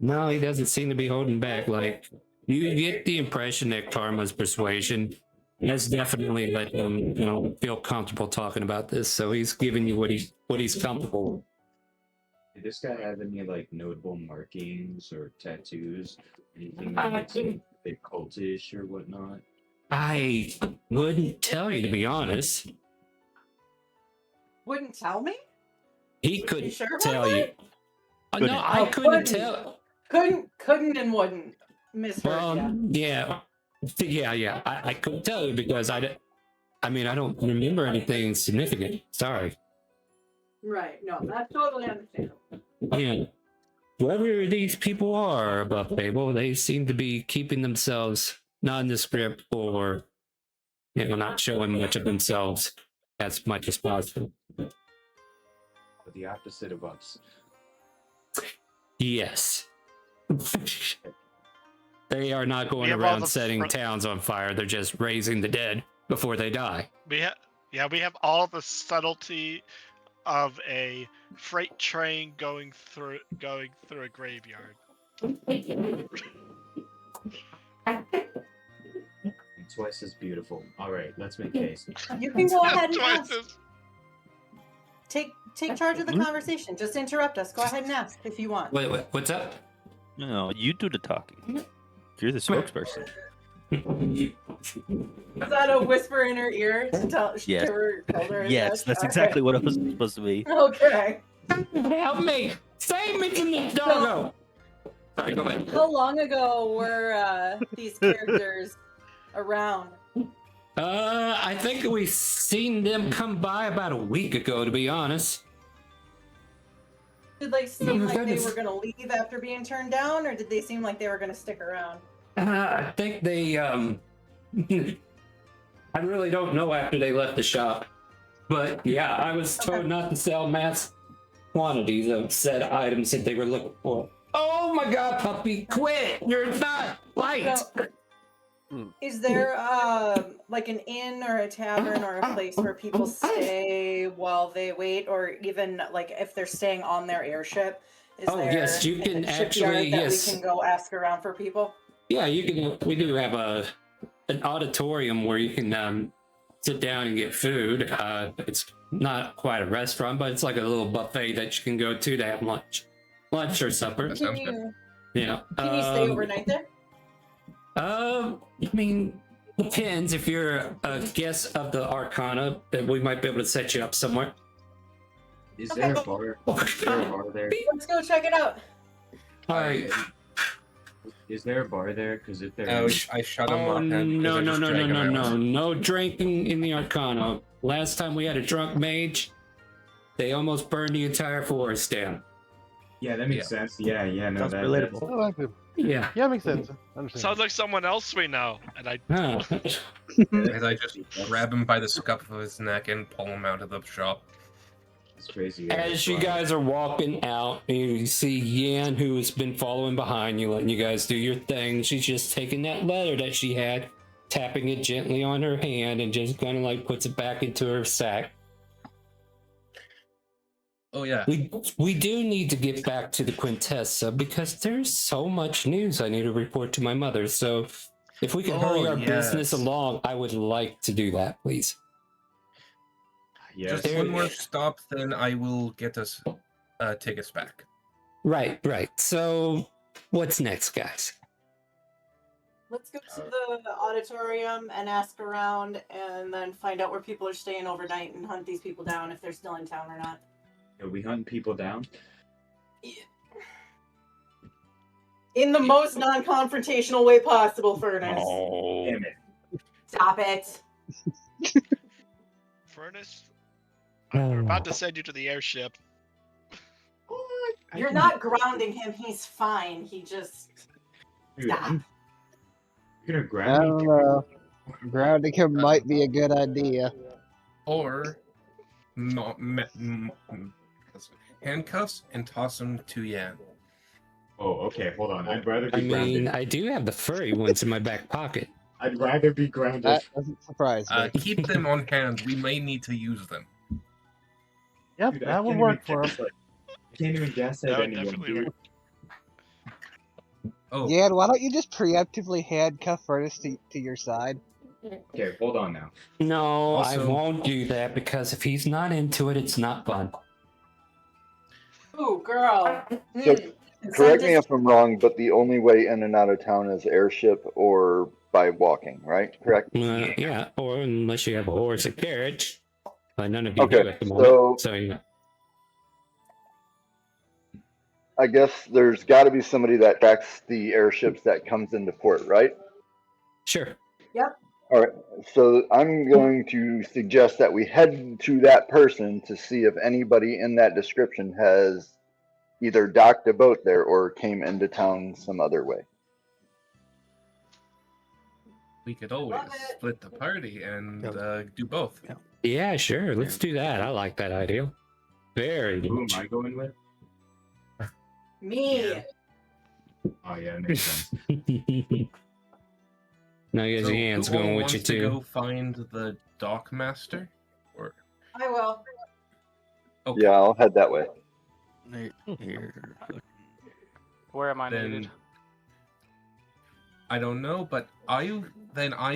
No, he doesn't seem to be holding back. Like, you get the impression that Karma's persuasion has definitely let him, you know, feel comfortable talking about this. So he's giving you what he's comfortable with. Did this guy have any like notable markings or tattoos? Anything that makes him a bit cultish or whatnot? I wouldn't tell you, to be honest. Wouldn't tell me? He couldn't sure tell you. Couldn't. No, I couldn't tell. Couldn't and wouldn't. Misheard. Yeah. I couldn't tell you because I don't remember anything significant. Sorry. Right. No, that's totally understandable. Yeah. Whoever these people are above table, they seem to be keeping themselves nondescript or, you know, not showing much of themselves as much as possible. But the opposite of us. Yes. They are not going have all around the setting towns on fire. They're just raising the dead before they die. We have all the subtlety of a freight train going through a graveyard. Twice as beautiful. All right, let's make case. You can go ahead and Twice ask. as- Take charge of the conversation. Just interrupt us. Go ahead and ask if you want. Wait, what's up? No, you do the talking. You're the spokesperson. Is that a whisper in her ear to tell? Yes. tell her Yes, that's Okay. exactly what it was supposed to be. Okay. Help me! Save me from this doggo! Sorry, go ahead. How long ago were these characters around? I think we seen them come by about a week ago, to be honest. Did they seem like they goodness. were gonna leave after being turned down, or did they seem like they were gonna stick around? I think they, I really don't know after they left the shop. But yeah, I was told not to sell mass quantities of said items that they were looking for. Oh my god, puppy, quit! You're not light! Is there like an inn or a tavern or a place where people stay while they wait, or even like if they're staying on their airship? Is Oh, yes, you can a shipyard actually- that yes. we can go ask around for people? Yeah, you can. We do have an auditorium where you can sit down and get food. It's not quite a restaurant, but it's like a little buffet that you can go to have lunch or supper. That Can sounds good. you Yeah. can you stay overnight there? I mean, depends. If you're a guest of the Arcana, then we might be able to set you up somewhere. Is there a bar? Is there a bar there? Let's go check it out. All right. Is there a bar there? Because if there Oh, is, I shut him Oh off. no! Drinking in the Arcana. Last time we had a drunk mage, they almost burned the entire forest down. yeah, that makes sense. Yeah, no, Sounds that, relatable. I like it. Yeah. Yeah, makes sense. Understand. Sounds like someone else we know, and I. Huh. And I just grab him by the scuff of his neck and pull him out of the shop. It's crazy. Yeah, As that's you why. guys are walking out, you see Yan, who has been following behind you, letting you guys do your thing. She's just taking that letter that she had, tapping it gently on her hand, and just kind of like puts it back into her sack. Oh yeah. We do need to get back to the Quintessa because there's so much news I need to report to my mother. So if we can hurry Oh, our business yes. along, I would like to do that, please. Yes. Just one more stop, then I will get us tickets back. Right. So what's next, guys? Let's go to the auditorium and ask around, and then find out where people are staying overnight and hunt these people down if they're still in town or not. Are we hunting people down? In the most non-confrontational way possible, Furnace. Oh. Damn it. Stop it. Furnace, we're Oh. about to send you to the airship. You're not grounding him. He's fine. He just Dude, stop. you're gonna I grab me? don't know. Grounding him might be a good idea. Or handcuffs and toss him to Yan. Oh, okay. Hold on. I'd rather be I mean, grounded. I do have the furry ones in my back pocket. I'd rather be grounded. That doesn't surprise me. Keep them on hand. We may need to use them. Yep, Dude, I that will can't work even for him. gaslight- I can't even gaslight That would anyone, definitely dude. work. Oh, Yeah, why don't you just preemptively handcuff Furnace to your side? Okay, hold on now. No, I Also- won't do that because if he's not into it, it's not fun. Ooh, girl. So, Hmm. Correct me Incentives- if I'm wrong, but the only way in and out of town is airship or by walking, right? Correct? Yeah, or unless you have a horse or carriage. But none of you Okay, do at the moment. So, you know. I guess there's got to be somebody that tracks the airships that comes into port, right? Sure. All right. So I'm going to suggest that we head to that person to see if anybody in that description has either docked a boat there or came into town some other way. we could always Love it. split the party and Yep. do both. Yep. Yeah, sure. Let's do that. I like that idea. Very Who much. am I going with? Me. Yeah. Oh yeah, it makes sense. Now you guys, So Ian's who all going with wants you to too. go find the dock master? Or I will. okay, Yeah, I'll head that way. Here. Where am I then needed? I don't know, but I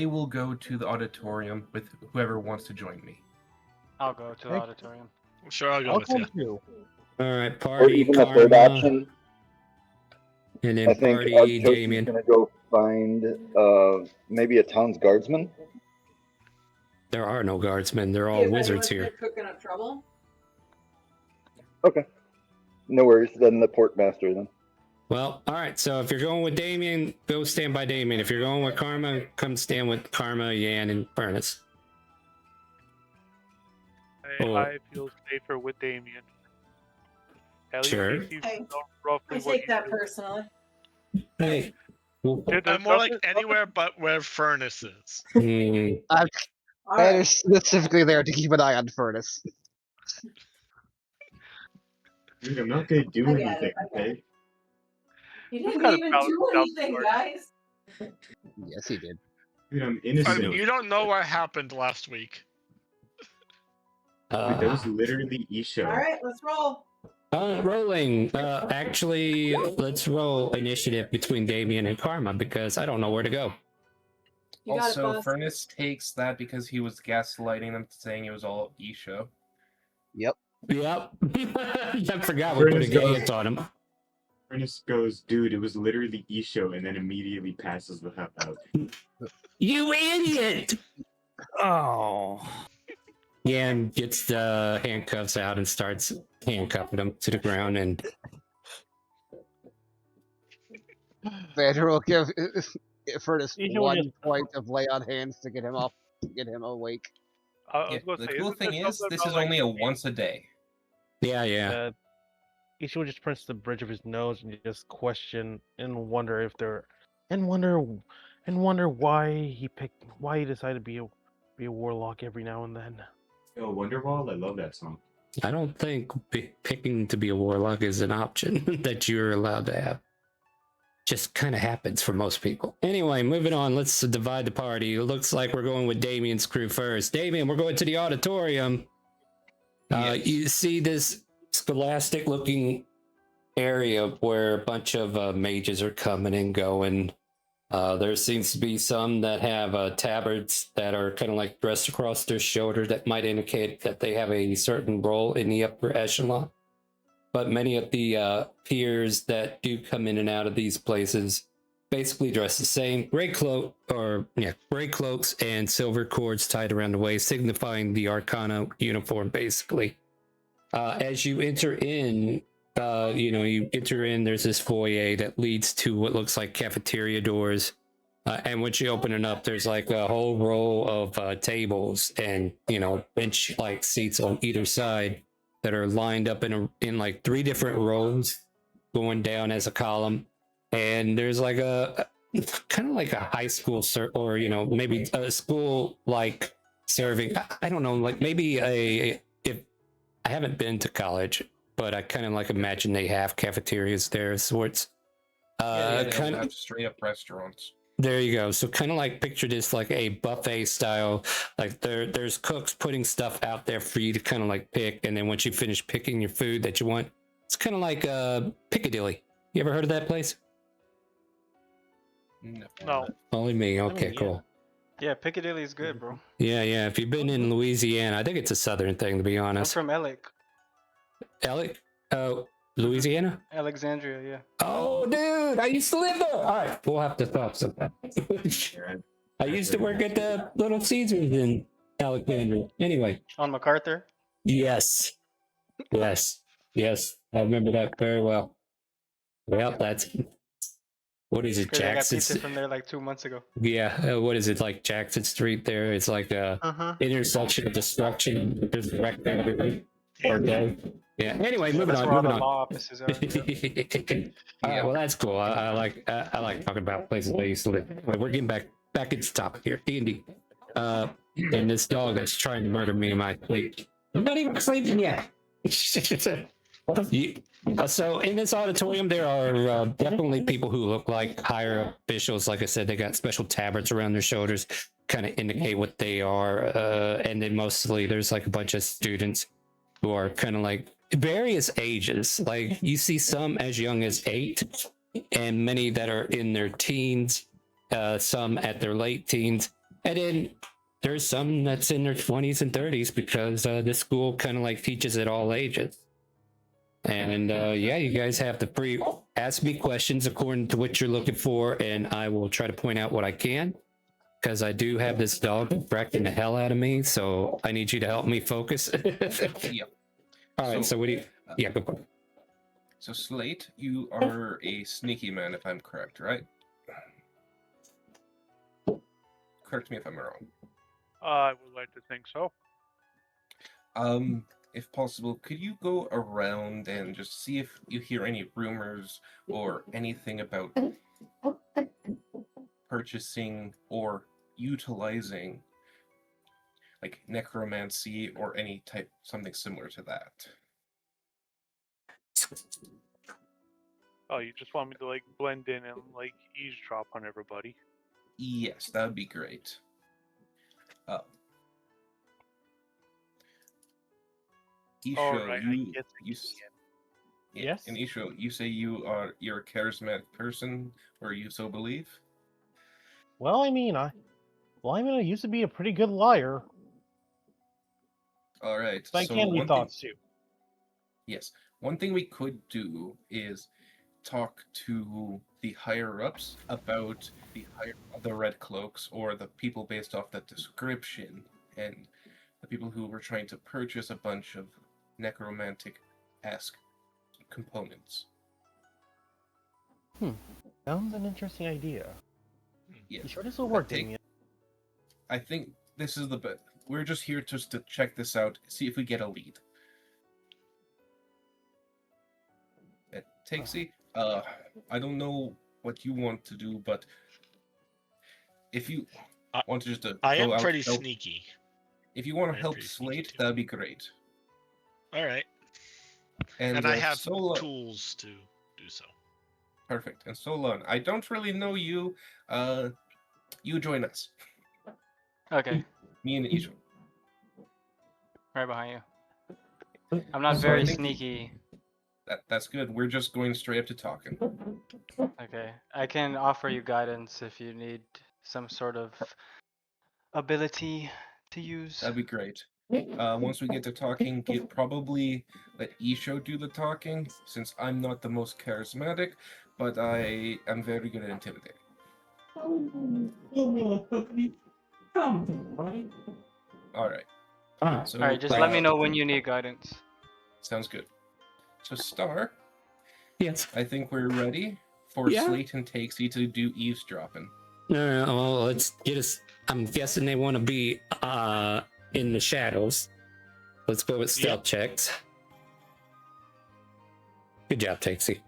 will go to the auditorium with whoever wants to join me. I'll go to the Thank- auditorium. Sure, I'll go I'll with you. come too. All right, Or party even a third Karma, option. and I then think party Archos's Damien. gonna go find maybe a town's guardsman. There are no guardsmen. They're all If wizards anyone's here. cooking up trouble. Okay. No worries. Then the port master then. Well, all right. So if you're going with Damien, go stand by Damien. If you're going with Karma, come stand with Karma, Yan, and Furnace. Oh. I feel safer with Damien. At least Sure. he seems Hey, to know roughly I what take he's that doing. personally. Hey. Well, I'm more like anywhere but where Furnace is. I'm All I am right. specifically there to keep an eye on Furnace. Dude, I'm not gonna do I get anything, it, I get okay? You What didn't kind of even doubt- do doubt anything, story? guys. Yes, he did. Dude, I'm I mean, innocent. you don't know what happened last week. Dude, that was literally Isho. All right, let's roll. Rolling. Actually, let's roll initiative between Damien and Karma because I don't know where to go. You got it, Also, boss. Furnace takes that because he was gaslighting them, saying it was all Isho. Yep. Yep. I forgot we're putting hands on him. Furnace goes, dude, it was literally Isho, and then immediately passes the hell out. You idiot! Oh. Yan gets the handcuffs out and starts handcuffing him to the ground, and Vander will give Furnace He will 1 just- point of lay on hands to get him off, get him awake. I Yeah, was gonna the say, cool isn't there thing is, something this about, is like, only a once a day. yeah. Ishi would just press the bridge of his nose and just question and wonder if they're and wonder why he decided to be a warlock every now and then. Yo, Wonderwall, I love that song. I don't think picking to be a warlock is an option that you're allowed to have. Just kind of happens for most people. Anyway, moving on. Let's divide the party. It looks like we're going with Damien's crew first. Damien, we're going to the auditorium. Yes. You see this scholastic-looking area where a bunch of mages are coming and going. There seems to be some that have tabards that are kind of like dressed across their shoulder that might indicate that they have a certain role in the upper echelon. But many of the peers that do come in and out of these places basically dress the same. Gray cloaks and silver cords tied around the waist, signifying the Arcana uniform, basically. As you enter in, there's this foyer that leads to what looks like cafeteria doors. And once you open it up, there's like a whole row of tables and, bench-like seats on either side that are lined up in like 3 different rows going down as a column. And there's like a kind of like a high school or, maybe a school like serving. I don't know, like maybe if I haven't been to college, but I kind of like imagine they have cafeterias there of sorts. They Kind of have straight up restaurants. there you go. So kind of like picture this like a buffet style. Like there's cooks putting stuff out there for you to kind of like pick, and then once you finish picking your food that you want, it's kind of like Piccadilly. You ever heard of that place? No. Only me. Okay, yeah. cool. Yeah, Piccadilly is good, bro. Yeah. If you've been in Louisiana, I think it's a southern thing, to be I'm honest. from Alec? Louisiana? Alexandria, yeah. Oh, dude, I used to live there. All right, we'll have to talk sometime. I used to work at the Little Caesars in Alexandria. Anyway. On MacArthur? Yes. I remember that very well. Well, that's what is it, Because I got Jackson? pizza from there like 2 months ago. Yeah, what is it, like Jackson Street there? It's like a intersection of destruction. There's wrecked everything. Yeah. Anyway, moving That's on. where all Moving the on. law offices are. All right, well, that's cool. I like talking about places I used to live. Anyway, we're getting back into topic here. D&D. And this dog that's trying to murder me in my sleep. I'm not even sleeping yet. So in this auditorium, there are definitely people who look like higher officials. Like I said, they got special tabards around their shoulders, kind of indicate what they are. And then mostly there's like a bunch of students who are kind of like various ages. Like you see some as young as 8, and many that are in their teens, some at their late teens, and then there's some that's in their 20s and 30s because this school kind of like teaches at all ages. And yeah, you guys have to free ask me questions according to what you're looking for, and I will try to point out what I can. Because I do have this dog fracking the hell out of me, so I need you to help me focus. Yeah. All right, so what do you? Yeah, go for it. So Slate, you are a sneaky man, if I'm correct, right? Correct me if I'm wrong. I would like to think so. If possible, could you go around and just see if you hear any rumors or anything about purchasing or utilizing like necromancy or any type, something similar to that? Oh, you just want me to like blend in and like eavesdrop on everybody? Yes, that would be great. Isho, Alright, I you, get you, it. Yes? and Isho, you say you're a charismatic person, or you so believe? Well, I mean, I used to be a pretty good liar. All right. So I can read thoughts too. Yes. One thing we could do is talk to the higher ups about the Red Cloaks, or the people based off that description, and the people who were trying to purchase a bunch of necromantic-esque components. Sounds an interesting idea. Yeah. You sure this will work, Damien? I think this is the best. We're just here just to check this out, see if we get a lead. Takesy, I don't know what you want to do, but if you want to just I go am out, pretty help, sneaky. if you want I to am help pretty sneaky Slate, too. that'd be great. All right. And I have Sola, tools to do so. perfect. And Solon, I don't really know you. You join us. Okay, Me and Isho. right behind you. I'm not So I very think sneaky. that's good. We're just going straight up to talking. Okay, I can offer you guidance if you need some sort of ability to use. That'd be great. Once we get to talking, probably let Isho do the talking, since I'm not the most charismatic, but I am very good at intimidating. All right. So, Alright, just let me know when you need guidance. Sounds good. So, Star, Yes. I think we're ready for Slate and Takesy to do eavesdropping. No, well, let's get us. I'm guessing they want to be in the shadows. Let's go with stealth checks. Good job, Takesy.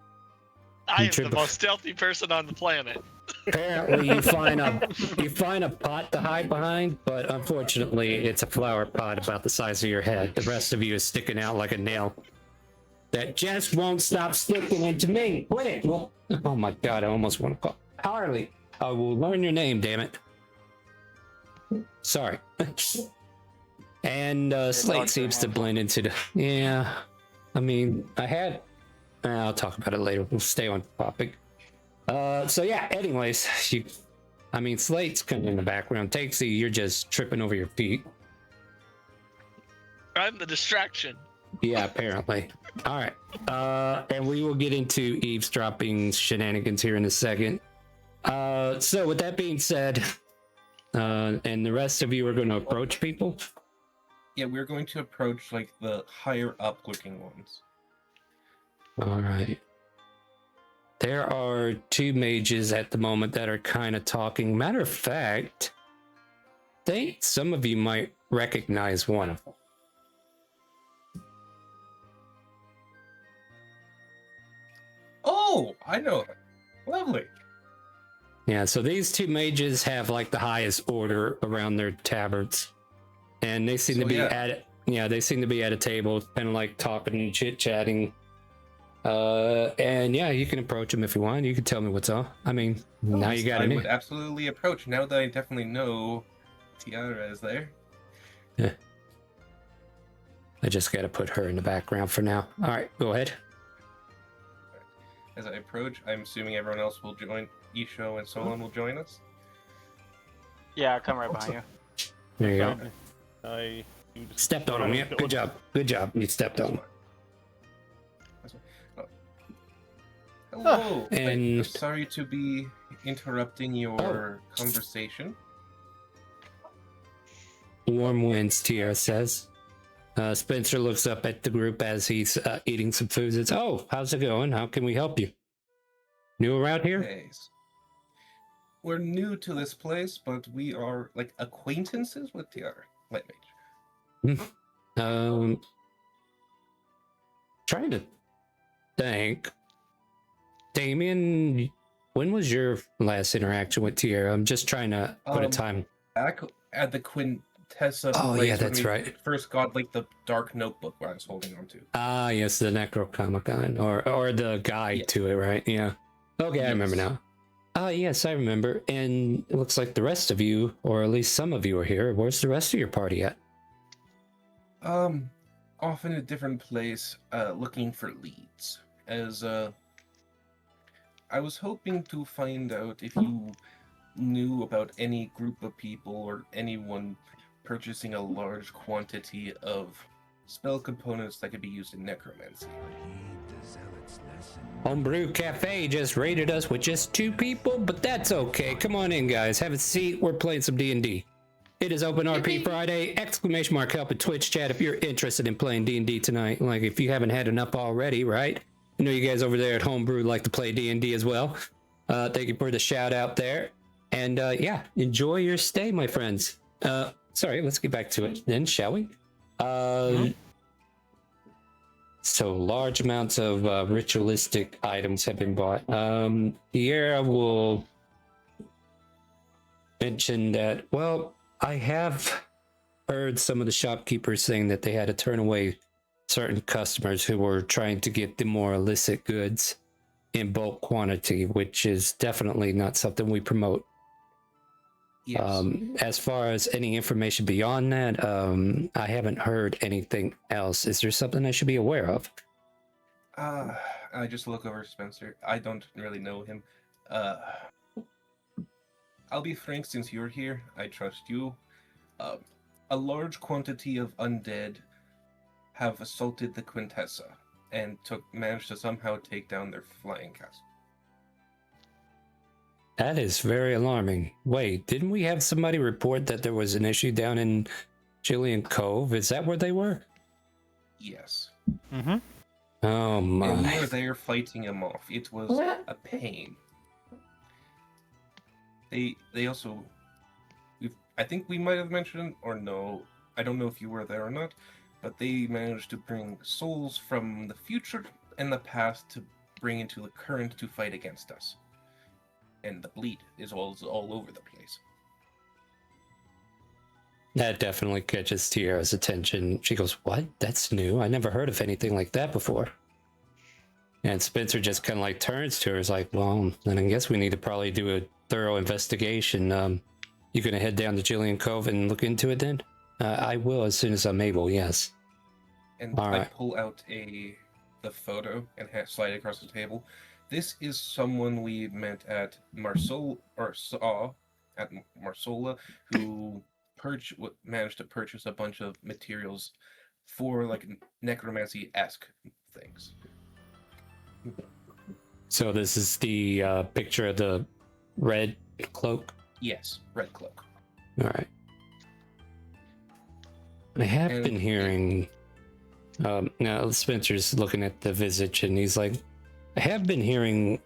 I am the most stealthy person on the planet. Apparently, you find a pot to hide behind, but unfortunately, it's a flower pot about the size of your head. The rest of you is sticking out like a nail. That just won't stop sticking into me. Quit it! Well, oh my god, I almost want to call Harley. I will learn your name, damn it. Sorry. And Slate seems to blend into the. Yeah, I mean, I'll talk about it later. We'll stay on topic. So yeah, anyways, Slate's kind of in the background. Takesy, you're just tripping over your feet. I'm the distraction. Yeah, apparently. All right. And we will get into eavesdropping shenanigans here in a second. So with that being said, and the rest of you are going to approach people? Yeah, we're going to approach like the higher up looking ones. All right. There are 2 mages at the moment that are kind of talking. Matter of fact, I think some of you might recognize one of them. Oh, I know him. Lovely. Yeah, so these 2 mages have like the highest order around their tabards. And they seem to be at a table, kind of like talking and chit-chatting And yeah, you can approach him if you want. You can tell me what's up. I mean, now you got I it. would absolutely approach now that I definitely know Tiara is there. Yeah. I just gotta put her in the background for now. All right, go ahead. As I approach, I'm assuming everyone else will join. Isho and Solon will join us. Yeah, I'll come right behind you. There you go. I Stepped on him. Yeah, good job. Good job. You stepped on him. Hello. And- I'm sorry to be interrupting your conversation. Warm winds, Tiara says. Spencer looks up at the group as he's eating some food. Says, "Oh, how's it going? How can we help you? New around here?" Yes. We're new to this place, but we are like acquaintances with Tiara. Light Mage. Trying to think. Damien, when was your last interaction with Tiara? I'm just trying to put a time. Back at the Quintessa. Oh, place yeah, when that's we right. First got like the dark notebook I was holding on to. Ah, yes, the Necronomicon, or the guide to it, right? Yeah. Okay, I remember now. Yes, I remember. And it looks like the rest of you, or at least some of you, are here. Where's the rest of your party at? Off in a different place, looking for leads. As I was hoping to find out if you knew about any group of people or anyone purchasing a large quantity of spell components that could be used in necromancy. Homebrew Cafe just raided us with just 2 people, but that's okay. Come on in, guys. Have a seat. We're playing some D&D. It is Open RP Friday! Exclamation mark help in Twitch chat if you're interested in playing D&D tonight. Like, if you haven't had enough already, right? I know you guys over there at Homebrew like to play D&D as well. Thank you for the shout out there. And yeah, enjoy your stay, my friends. Sorry, let's get back to it then, shall we? So large amounts of ritualistic items have been bought. Here will mention that, well, I have heard some of the shopkeepers saying that they had to turn away certain customers who were trying to get the more illicit goods in bulk quantity, which is definitely not something we promote. Yes. As far as any information beyond that, I haven't heard anything else. Is there something I should be aware of? I just look over Spencer. I don't really know him. I'll be frank, since you're here, I trust you. A large quantity of undead have assaulted the Quintessa and managed to somehow take down their flying castle. That is very alarming. Wait, didn't we have somebody report that there was an issue down in Jillian Cove? Is that where they were? Yes. Mm-hmm. Oh my. And we were there fighting him off. It was a pain. They also... I think we might have mentioned, or no, I don't know if you were there or not, but they managed to bring souls from the future and the past to bring into the current to fight against us. And the bleed is all over the place. That definitely catches Tiara's attention. She goes, "What? That's new. I never heard of anything like that before." And Spencer just kind of like turns to her, is like, "Well, then I guess we need to probably do a thorough investigation. You gonna head down to Jillian Cove and look into it then?" I will as soon as I'm able, yes. And All I right. pull out the photo and slide it across the table. This is someone we met at saw at Marsola, who managed to purchase a bunch of materials for like necromancy-esque things. So this is the picture of the red cloak? Yes, red cloak. All right. I have And been hearing... now Spencer's looking at the visage and he's like, I have been hearing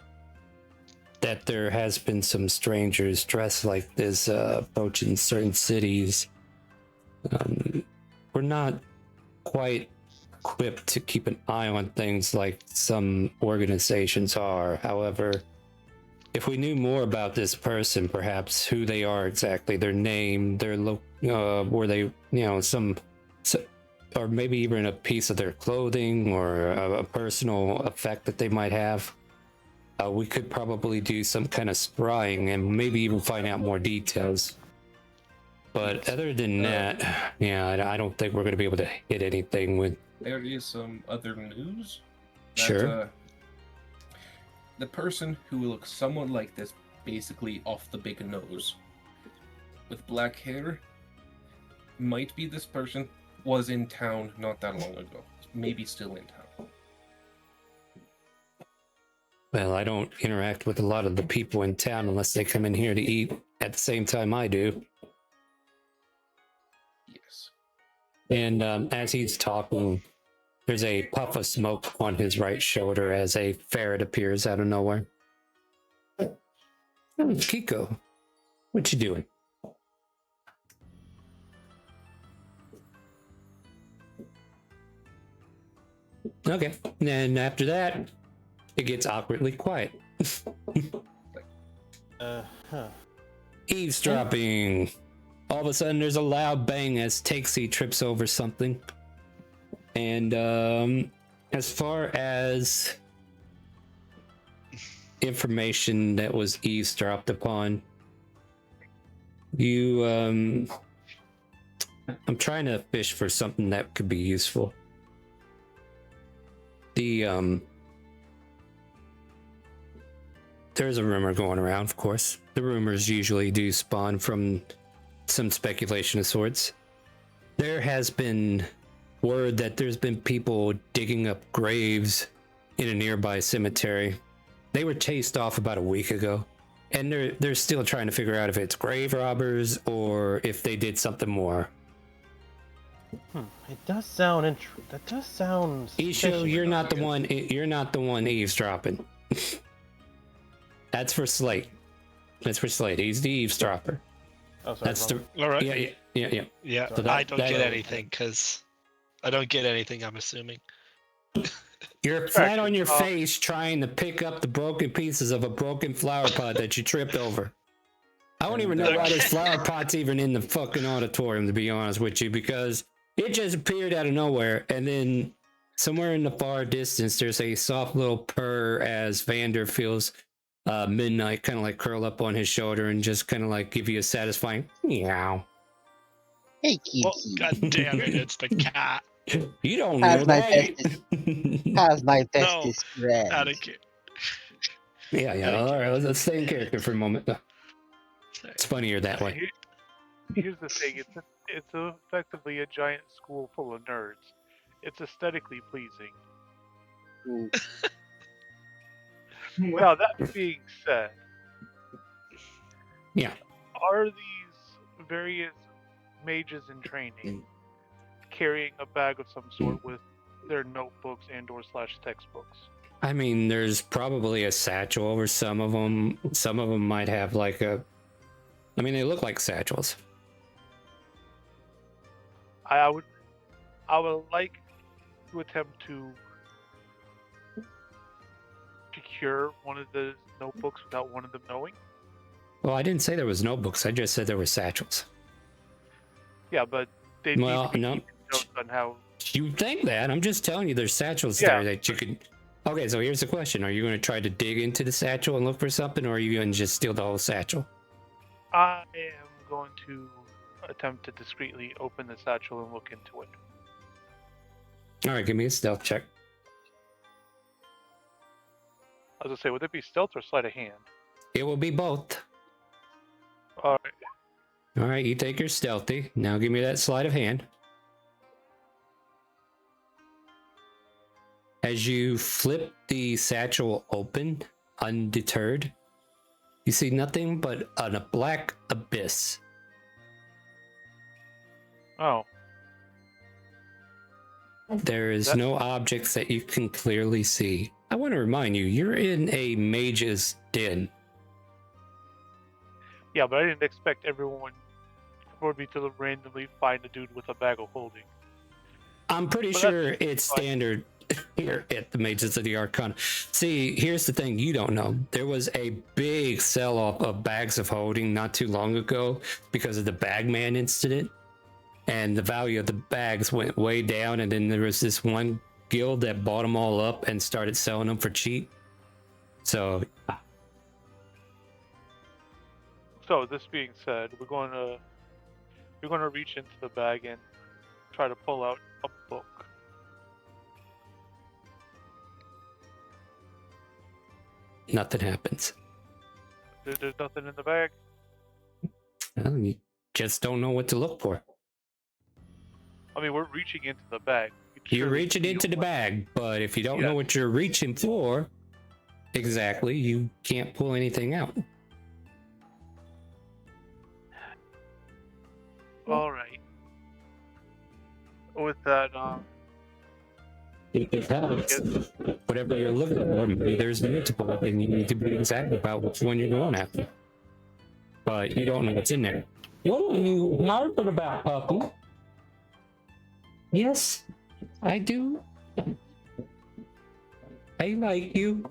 that there has been some strangers dressed like this approaching certain cities. We're not quite equipped to keep an eye on things like some organizations are. However, if we knew more about this person, perhaps who they are exactly, their name, were they, or maybe even a piece of their clothing or a personal effect that they might have, we could probably do some kind of scrying and maybe even find out more details. But other than that, yeah, I don't think we're going to be able to hit anything with. There is some other news. That, Sure. The person who looks somewhat like this, basically off the big nose, with black hair, might be this person, was in town not that long ago. Maybe still in town. Well, I don't interact with a lot of the people in town unless they come in here to eat at the same time I do. Yes. And as he's talking, there's a puff of smoke on his right shoulder as a ferret appears out of nowhere. Oh, Kiko, what you doing? Okay, and then after that, it gets awkwardly quiet. Eavesdropping. All of a sudden, there's a loud bang as Takesy trips over something. And as far as information that was eavesdropped upon, you, I'm trying to fish for something that could be useful. There's a rumor going around, of course. The rumors usually do spawn from some speculation of sorts. There has been word that there's been people digging up graves in a nearby cemetery. They were chased off about a week ago, and they're still trying to figure out if it's grave robbers or if they did something more. It does sound that does sound. Isho, you're not the one. You're not the one eavesdropping. That's for Slate. That's for Slate. He's the eavesdropper. Oh, sorry, That's the. All right. Yeah. Yeah, So I don't get anything because I don't get anything. I'm assuming. You're flat on your face trying to pick up the broken pieces of a broken flower pot that you tripped over. I don't even know why this flower pot's even in the fucking auditorium, to be honest with you, because it just appeared out of nowhere, and then somewhere in the far distance, there's a soft little purr as Vander feels Midnight kind of like curl up on his shoulder and just kind of like give you a satisfying meow. Hey, Kiki. Oh, God damn it! It's the cat. You don't know How's my that. bestest? How's my No, bestest friend? out of care. Yeah. All right, let's stay in character for a moment. It's funnier that way. Here's the thing: it's effectively a giant school full of nerds. It's aesthetically pleasing. Now that being said, Yeah. are these various mages in training carrying a bag of some sort with their notebooks and/or textbooks? I mean, there's probably a satchel over some of them. Some of them might have like a. I mean, they look like satchels. I would like to attempt to secure one of the notebooks without one of them knowing. Well, I didn't say there was notebooks. I just said there were satchels. Yeah, but they Well, need to be no. keeping notes on how. You think that? I'm just telling you, there's satchels there that you could. Okay, so here's the question: are you going to try to dig into the satchel and look for something, or are you going to just steal the whole satchel? I am going to attempt to discreetly open the satchel and look into it. All right, give me a stealth check. I was gonna say, would it be stealth or sleight of hand? It will be both. All right. All right, you take your stealthy. Now give me that sleight of hand. As you flip the satchel open, undeterred, you see nothing but a black abyss. Oh. There is no objects that you can clearly see. I want to remind you, you're in a mage's den. Yeah, but I didn't expect everyone for me to randomly find a dude with a bag of holding. I'm pretty sure it's standard here at the Mages of the Arcana. See, here's the thing you don't know. There was a big sell-off of bags of holding not too long ago because of the Bagman incident. and the value of the bags went way down, and then there was this one guild that bought them all up and started selling them for cheap. So this being said, we're going to reach into the bag and try to pull out a book. nothing happens. There's nothing in the bag. Well, you just don't know what to look for. I mean, we're reaching into the bag. You're reaching into the bag, but if you don't know what you're reaching for, exactly, you can't pull anything out. All right. With that, It helps. Whatever you're looking for, maybe there's multiple, and you need to be exact about which one you're going after. But you don't know what's in there. What are you harping about, puppy? Yes, I do. I like you.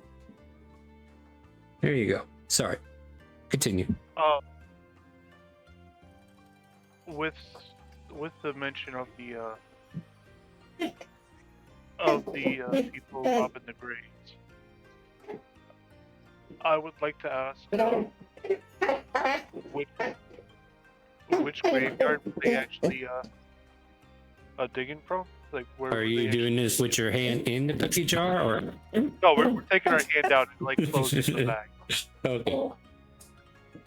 There you go. Sorry. Continue. with the mention of the people robbing the graves, I would like to ask which graveyard were they actually digging from? Like, where are you doing this with your hand in the cookie jar, or? No, we're taking our hand out and like closing the bag. Okay.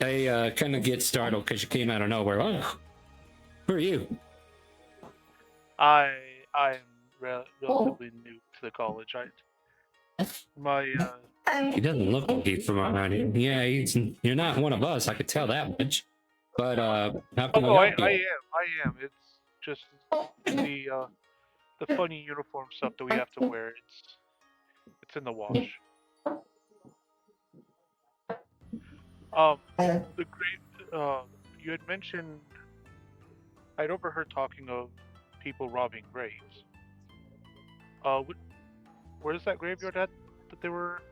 I kind of get startled because you came out of nowhere. Oh, who are you? I am relatively new to the college. He doesn't look like he's from around here. Yeah, you're not one of us. I could tell that much. But how can I help you? am. It's just the funny uniform stuff that we have to wear. It's in the wash. The great. You had mentioned. I'd overheard talking of people robbing graves. Where's that graveyard at that they were?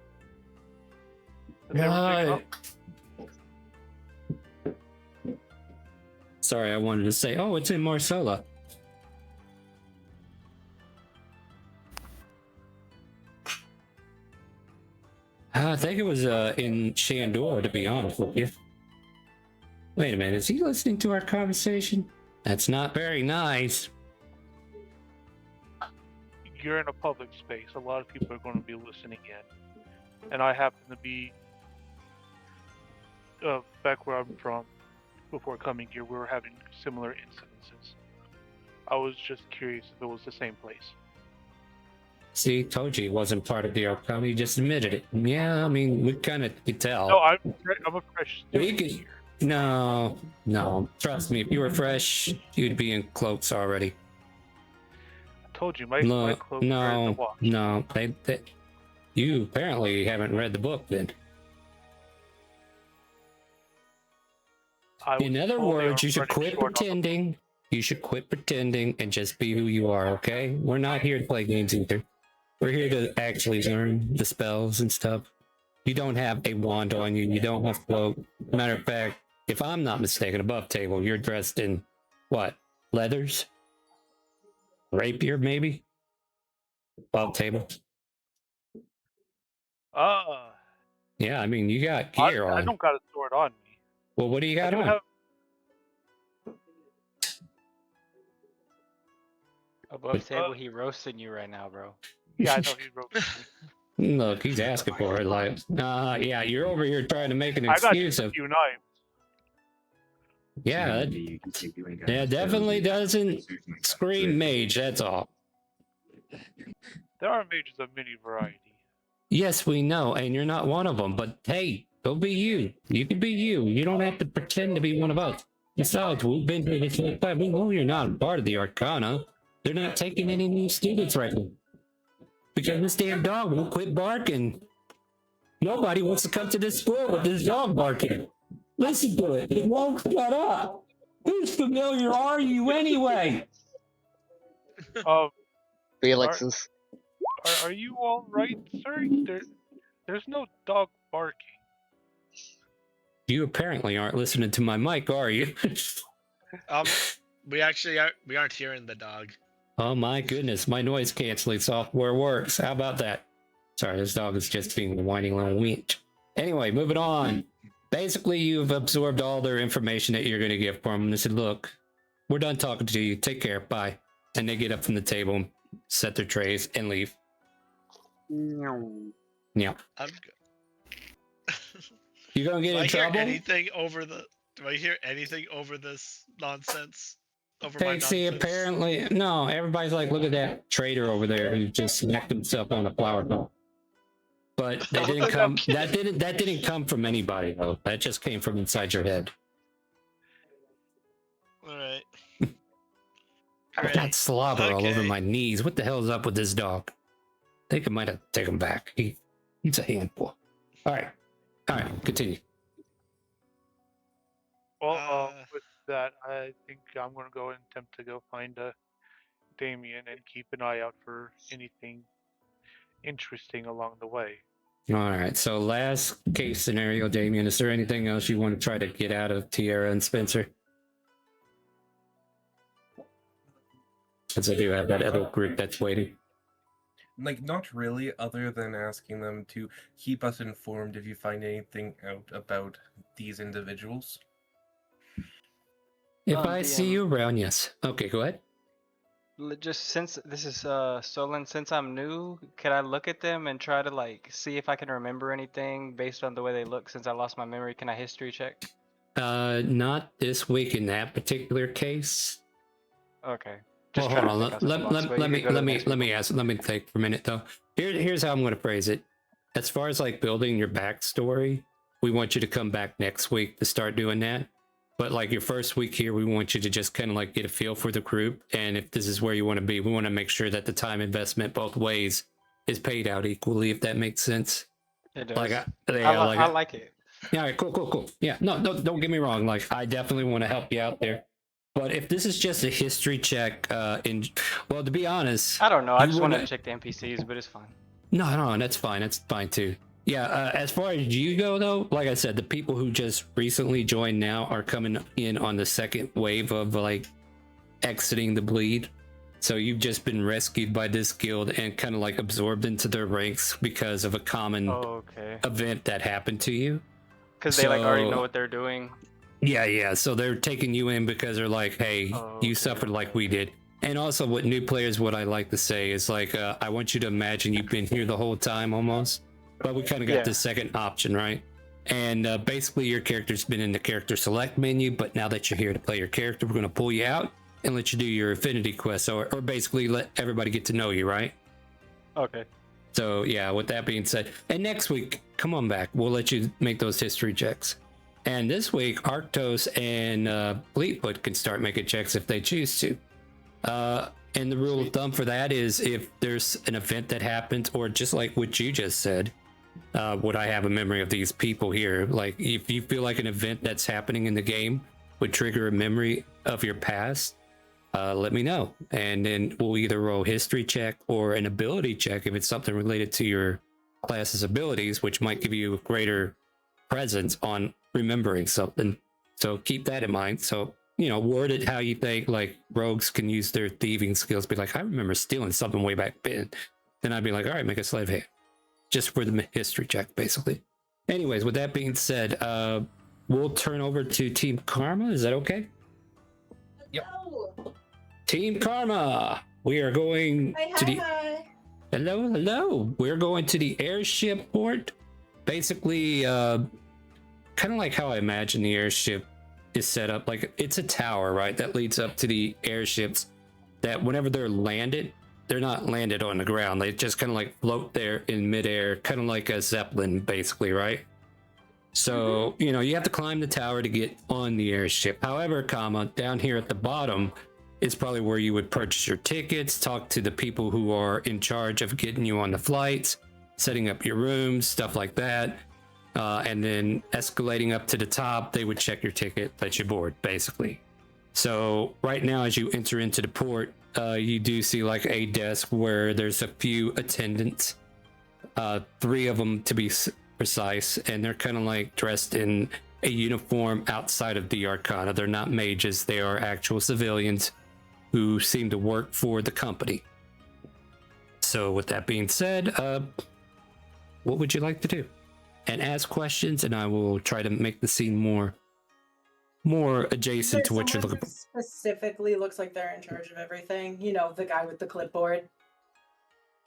Digging up? Sorry, I wanted to say, oh, it's in Marcella. I think it was in Shandor, to be honest with you. Wait a minute, is he listening to our conversation? That's not very nice. You're in a public space. A lot of people are going to be listening in. And I happen to be back where I'm from. Before coming here, we were having similar incidences. I was just curious if it was the same place. See, told you it wasn't part of the outcome. He just admitted it. Yeah, I mean, we kind of could tell. No, I'm a fresh student here. No. Trust me, if you were fresh, you'd be in cloaks already. I told you, my clothes are in the wash. No. You apparently haven't read the book then. In other words, you should quit pretending. You should quit pretending and just be who you are, okay? We're not here to play games either. We're here to actually learn the spells and stuff. You don't have a wand on you. You don't have cloak. Matter of fact, if I'm not mistaken, above table, you're dressed in what? Leathers? Rapier, maybe? Above table. Yeah, I mean, you got gear on. I don't got a sword on me. Well, what do you got on? Above table, he roasting you right now, bro. Yeah, I know he roasted me. Look, he's asking for it. Like, yeah, you're over here trying to make an excuse I got a few knives. Yeah, that definitely doesn't scream mage. That's all. There are mages of many variety. Yes, we know, and you're not one of them. But hey, go be you. You can be you. You don't have to pretend to be one of us. Besides, we've been here this whole time. We know you're not a part of the Arcana. They're not taking any new students right now. Because this damn dog won't quit barking. Nobody wants to come to this school with this dog barking. Listen to it. It won't shut up. Whose familiar are you anyway? Felix's. Are you all right, sir? There's no dog barking. You apparently aren't listening to my mic, are you? we aren't hearing the dog. Oh my goodness, my noise canceling software works. How about that? Sorry, this dog is just being a whiny little winch. Anyway, moving on. Basically, you've absorbed all their information that you're going to give for them. And they said, look, we're done talking to you. Take care. Bye. And they get up from the table, set their trays, and leave. Yeah. I'm good. You going to get in trouble? Do I hear anything over this nonsense? Over Hey, my see, nonsense? apparently, no, everybody's like, look at that trader over there who just smacked himself on a flower pot. But they didn't come. That didn't come from anybody though. That just came from inside your head. All right. I got slobber all over Okay. my knees. What the hell is up with this dog? I think I might have to take him back. He's a handful. All right, continue. Well, with that, I think I'm going to go and attempt to go find Damien and keep an eye out for anything interesting along the way. All right. So last case scenario, Damien. Is there anything else you want to try to get out of Tierra and Spencer? Since I do have that other group that's waiting. Like, not really, other than asking them to keep us informed if you find anything out about these individuals. If I see you around, yes. Okay, go ahead. Just since this is stolen, since I'm new, can I look at them and try to like see if I can remember anything based on the way they look? Since I lost my memory, can I history check? Not this week in that particular case. Okay. Well, hold on. Let me think for a minute though. Here's how I'm going to phrase it. As far as like building your backstory, we want you to come back next week to start doing that. But like your first week here, we want you to just kind of like get a feel for the group. And if this is where you want to be, we want to make sure that the time investment both ways is paid out equally, if that makes sense. It does. Like, I like it. Yeah, all right, cool. Yeah, no, don't get me wrong. Like, I definitely want to help you out there. But if this is just a history check, well, to be honest, I don't know. I just wanted to check the NPCs, but it's fine. No, that's fine. That's fine too. Yeah, as far as you go though, like I said, the people who just recently joined now are coming in on the second wave of like exiting the bleed. So you've just been rescued by this guild and kind of like absorbed into their ranks because of a common event that happened to you. Because they like already know what they're doing. Yeah. So they're taking you in because they're like, hey, you suffered like we did. And also with new players, what I like to say is like, I want you to imagine you've been here the whole time almost. But we kind of got the second option, right? And basically your character's been in the character select menu, but now that you're here to play your character, we're going to pull you out and let you do your affinity quest, or basically let everybody get to know you, right? Okay. So yeah, with that being said, and next week, come on back. We'll let you make those history checks. And this week, Arctos and Fleetwood can start making checks if they choose to. And the rule of thumb for that is if there's an event that happens, or just like what you just said, would I have a memory of these people here? Like if you feel like an event that's happening in the game would trigger a memory of your past, let me know. And then we'll either roll history check or an ability check if it's something related to your class's abilities, which might give you a greater presence on remembering something. So keep that in mind. So, you know, word it how you think. Like rogues can use their thieving skills, be like, I remember stealing something way back then. Then I'd be like, all right, make a slave hand. Just for the history check, basically. Anyways, with that being said, we'll turn over to Team Karma. Is that okay? Yep. Team Karma, we are going to the... Hello. We're going to the airship port. Basically, kind of like how I imagine the airship is set up. Like, it's a tower, right, that leads up to the airships that whenever they're landed, they're not landed on the ground. They just kind of like float there in midair, kind of like a Zeppelin, basically, right? So, you know, you have to climb the tower to get on the airship. However, down here at the bottom is probably where you would purchase your tickets, talk to the people who are in charge of getting you on the flights, setting up your rooms, stuff like that. And then escalating up to the top, they would check your ticket, let you board, basically. So right now, as you enter into the port, you do see like a desk where there's a few attendants, 3 of them to be precise, and they're kind of like dressed in a uniform outside of the Arcana. They're not mages, they are actual civilians who seem to work for the company. So with that being said, what would you like to do? And ask questions, and I will try to make the scene more adjacent to what you're looking for. Specifically looks like they're in charge of everything. You know, the guy with the clipboard.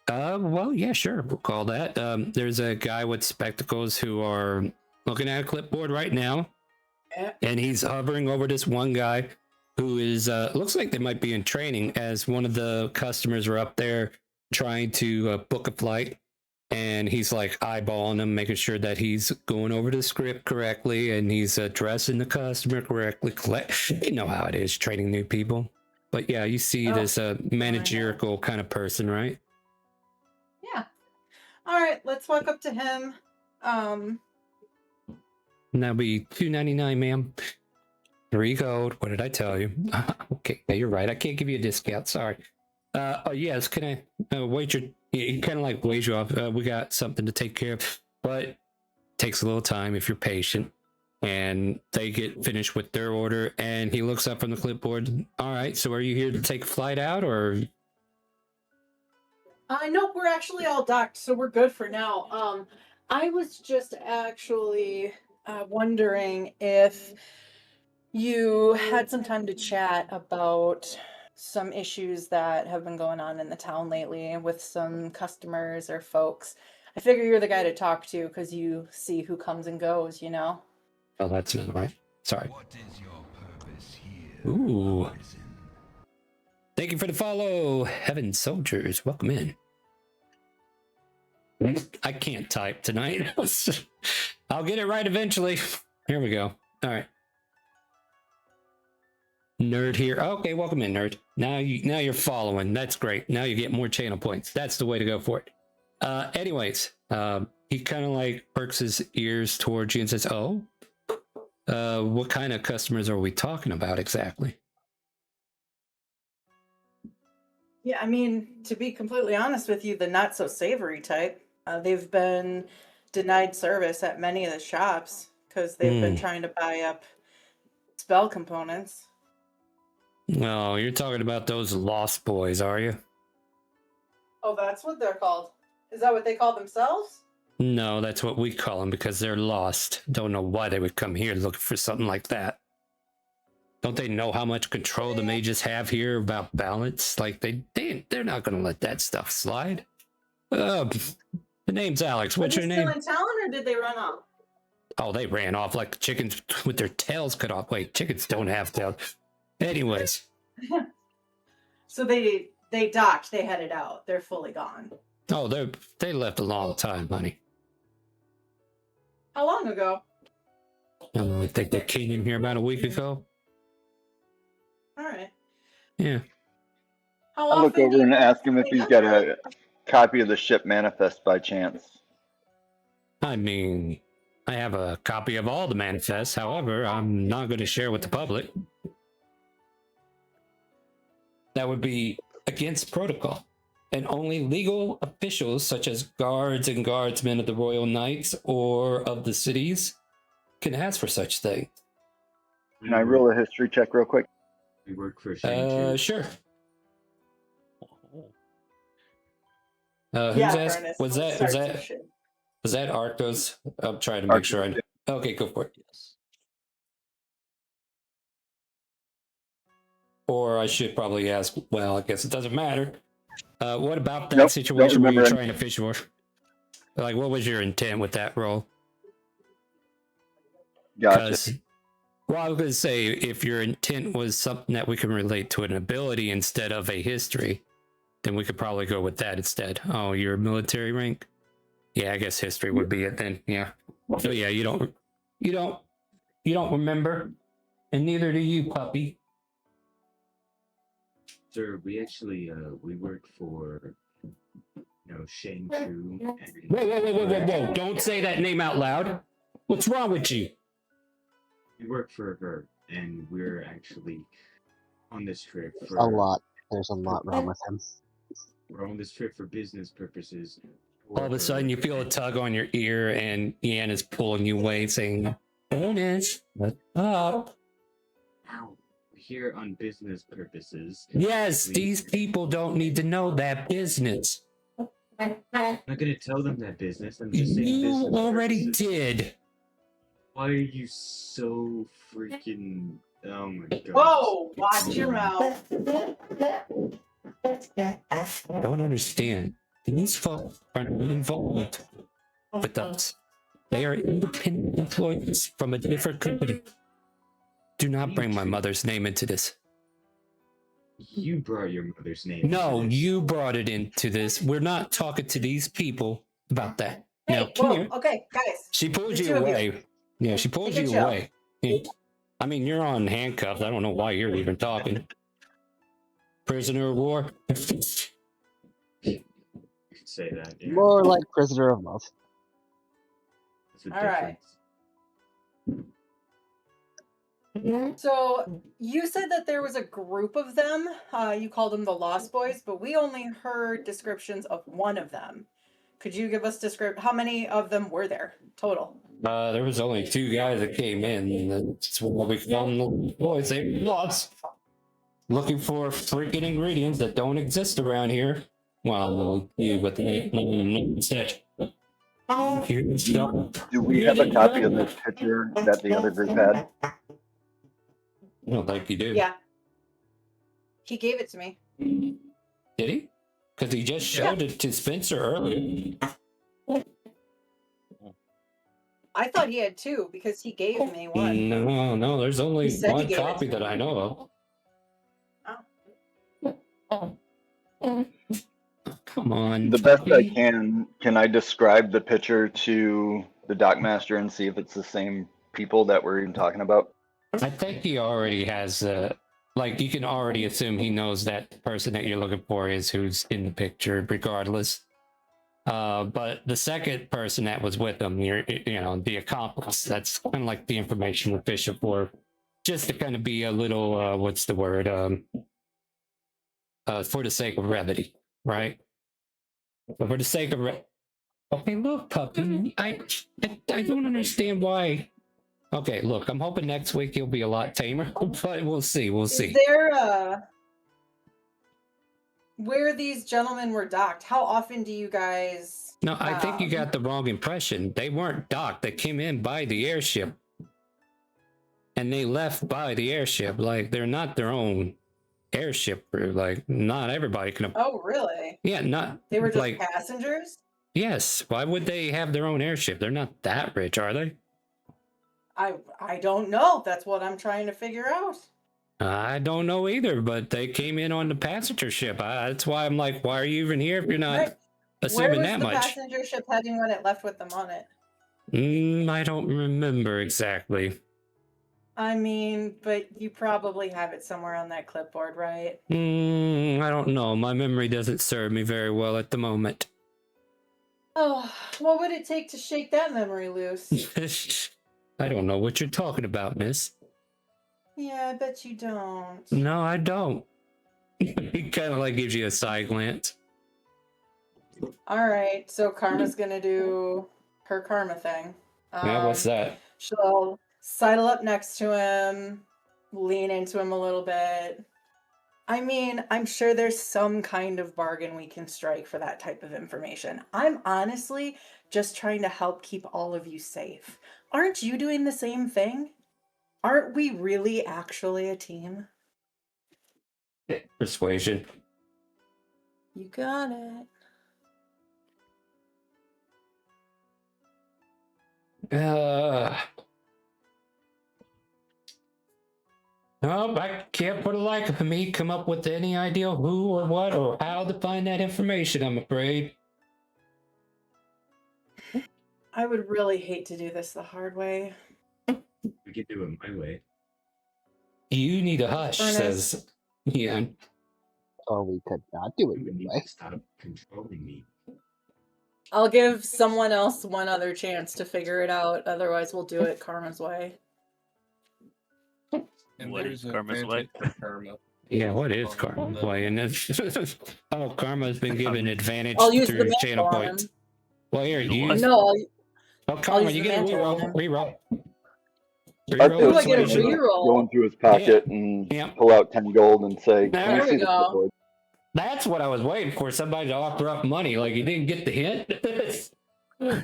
Well, yeah, sure. We'll call that. There's a guy with spectacles who are looking at a clipboard right now. Yeah. And he's hovering over this one guy who is, looks like they might be in training, as one of the customers are up there trying to book a flight. And he's like eyeballing him, making sure that he's going over the script correctly and he's addressing the customer correctly. You know how it is training new people. But yeah, you see this managerial kind of person, right? Yeah. All right, let's walk up to him. And that'll be $2.99, ma'am. 3 gold. What did I tell you? Okay, yeah, you're right. I can't give you a discount. Sorry. Oh yes, can I wait your? He kind of like waves you off. We got something to take care of, but it takes a little time if you're patient. And they get finished with their order, and he looks up from the clipboard. All right, so are you here to take a flight out, or? Nope, we're actually all docked, so we're good for now. I was just actually wondering if you had some time to chat about some issues that have been going on in the town lately with some customers or folks. I figure you're the guy to talk to because you see who comes and goes, you know? Oh, that's not right. Sorry. Ooh. Thank you for the follow, Heaven Soldiers. Welcome in. I can't type tonight. I'll get it right eventually. Here we go. All right. Nerd here. Okay, welcome in, Nerd. Now you're following. That's great. Now you get more channel points. That's the way to go for it. Anyways, he kind of like perks his ears towards you and says, "Oh, what kind of customers are we talking about exactly?" Yeah, I mean, to be completely honest with you, the not so savory type. They've been denied service at many of the shops because they've been trying to buy up spell components. Oh, you're talking about those Lost Boys, are you? Oh, that's what they're called. Is that what they call themselves? No, that's what we call them because they're lost. Don't know why they would come here looking for something like that. Don't they know how much control the mages have here about balance? Like they're not gonna let that stuff slide. The name's Alex. What's your name? Are they still in town or did they run off? Oh, they ran off like chickens with their tails cut off. Wait, chickens don't have tails. Anyways. So they docked, they headed out. They're fully gone. Oh, they left a long time, honey. How long ago? I think they came in here about a week ago. All right. Yeah. I'll look over and ask him if he's got a copy of the ship manifest by chance. I mean, I have a copy of all the manifests. However, I'm not going to share with the public. That would be against protocol. And only legal officials, such as guards and guardsmen of the Royal Knights or of the cities, can ask for such things. Can I roll a history check real quick? We work for Shang-Chi. Sure. Who's asked? Was that Arctos? I'm trying to make sure I know. Okay, go for it. Or I should probably ask, well, I guess it doesn't matter. What about that situation where you're trying to fish for? Like, what was your intent with that role? Gotcha. Well, I was going to say, if your intent was something that we can relate to an ability instead of a history, then we could probably go with that instead. Oh, you're a military rank? Yeah, I guess history would be it then. Yeah. So yeah, you don't remember, and neither do you, puppy. Sir, we actually we work for Shang-Chu. Whoa! Don't say that name out loud. What's wrong with you? We work for her, and we're actually on this trip for There's a lot wrong with him. We're on this trip for business purposes. All of a sudden, you feel a tug on your ear, and Ian is pulling you away, saying, Furnace, what's up? We're here on business purposes. Yes, We- these people don't need to know that business. I'm not gonna tell them that business. I'm just saying You business already purposes. did. Why are you so freaking? Oh my god. Whoa! Watch your mouth. I don't understand. These folks are not involved with us. They are independent employees from a different company. Do not bring my mother's name into this. You brought your mother's name. No, into this. you brought it into this. We're not talking to these people about that. Now, Hey, come whoa, here. okay, guys. She pulled the you two of you. away. Yeah, she pulled Take a you chill. away. Yeah. I mean, you're on handcuffs. I don't know why you're even talking. Prisoner of war. You could say that. Yeah. More like prisoner of love. That's a All right. difference. So you said that there was a group of them. You called them the Lost Boys, but we only heard descriptions of one of them. Could you give us how many of them were there total? There was only 2 guys that came in, and that's what we found the boys. They lost. Looking for freaking ingredients that don't exist around here. Well, you, but they said. Here's the- Do we have a copy of this picture that the other group had? I don't think you do. Yeah. He gave it to me. Did he? Because he just showed it to Spencer earlier. I thought he had 2 because he gave me one. No, there's only He said he one gave it copy to that me. I know of. Come on. The best I can I describe the picture to the dockmaster and see if it's the same people that we're even talking about? I think he already has, like, you can already assume he knows that person that you're looking for is who's in the picture, regardless. But the second person that was with him, you know, the accomplice, that's kind of like the information we're fishing for, just to kind of be a little, what's the word, for the sake of brevity, right? But for the sake of okay, look, puppy, I don't understand why. Okay, look, I'm hoping next week he'll be a lot tamer, but we'll see. Is there where these gentlemen were docked? How often do you guys? No, I think you got the wrong impression. They weren't docked. They came in by the airship, and they left by the airship. Like, they're not their own airship crew. Like, not everybody can. Oh, really? Yeah, not. They were just like passengers? Yes. Why would they have their own airship? They're not that rich, are they? I don't know. That's what I'm trying to figure out. I don't know either, but they came in on the passenger ship. That's why I'm like, why are you even here if you're not Right. assuming Where that was the much? passenger ship heading when it left with them on it? I don't remember exactly. I mean, but you probably have it somewhere on that clipboard, right? I don't know. My memory doesn't serve me very well at the moment. Oh, what would it take to shake that memory loose? I don't know what you're talking about, miss. Yeah, I bet you don't. No, I don't. He kind of like gives you a side glance. All right, so Karma's gonna do her Karma thing. Yeah, what's that? She'll sidle up next to him, lean into him a little bit. I mean, I'm sure there's some kind of bargain we can strike for that type of information. I'm honestly just trying to help keep all of you safe. Aren't you doing the same thing? Aren't we really actually a team? Persuasion. You got it. No, I can't for the life of me come up with any idea who or what or how to find that information, I'm afraid. I would really hate to do this the hard way. We could do it my way. You need a hush, Ernest. says Ian. Or we could not do it You would need your way. to stop controlling me. I'll give someone else one other chance to figure it out. Otherwise, we'll do it Karma's way. And What there's is a Karma's way? advantage for Karma. Yeah, what is Karma's way? And this, oh, Karma's been given advantage I'll use through the channel mantle on points. him. Well, here, The you. what? No, Oh, Karma, use you the get a mantle on reroll. him. Reroll. I'd Reroll put Ooh, I get a persuasion. reroll. go into his pocket and Yeah. pull out 10 gold and say, There "Can we There we see the go. clipboard?" That's what I was waiting for. Somebody to offer up money. Like you didn't get the hint.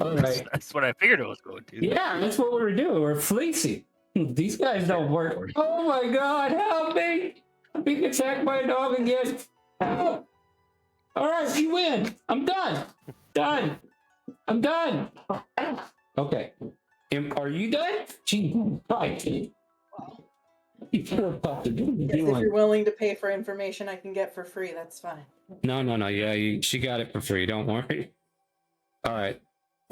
All right. That's what I figured it was going to. Yeah, that's what we were doing. We're fleecing. These guys don't work. Oh my God! Help me! I'm being attacked by a dog again. Help! All right, you win. I'm done. Done. I'm done. Okay. Are you done? Gee, right. You poor puppy. What are you Yes, if doing? you're willing to pay for information I can get for free, that's fine. No. Yeah, she got it for free. Don't worry. All right.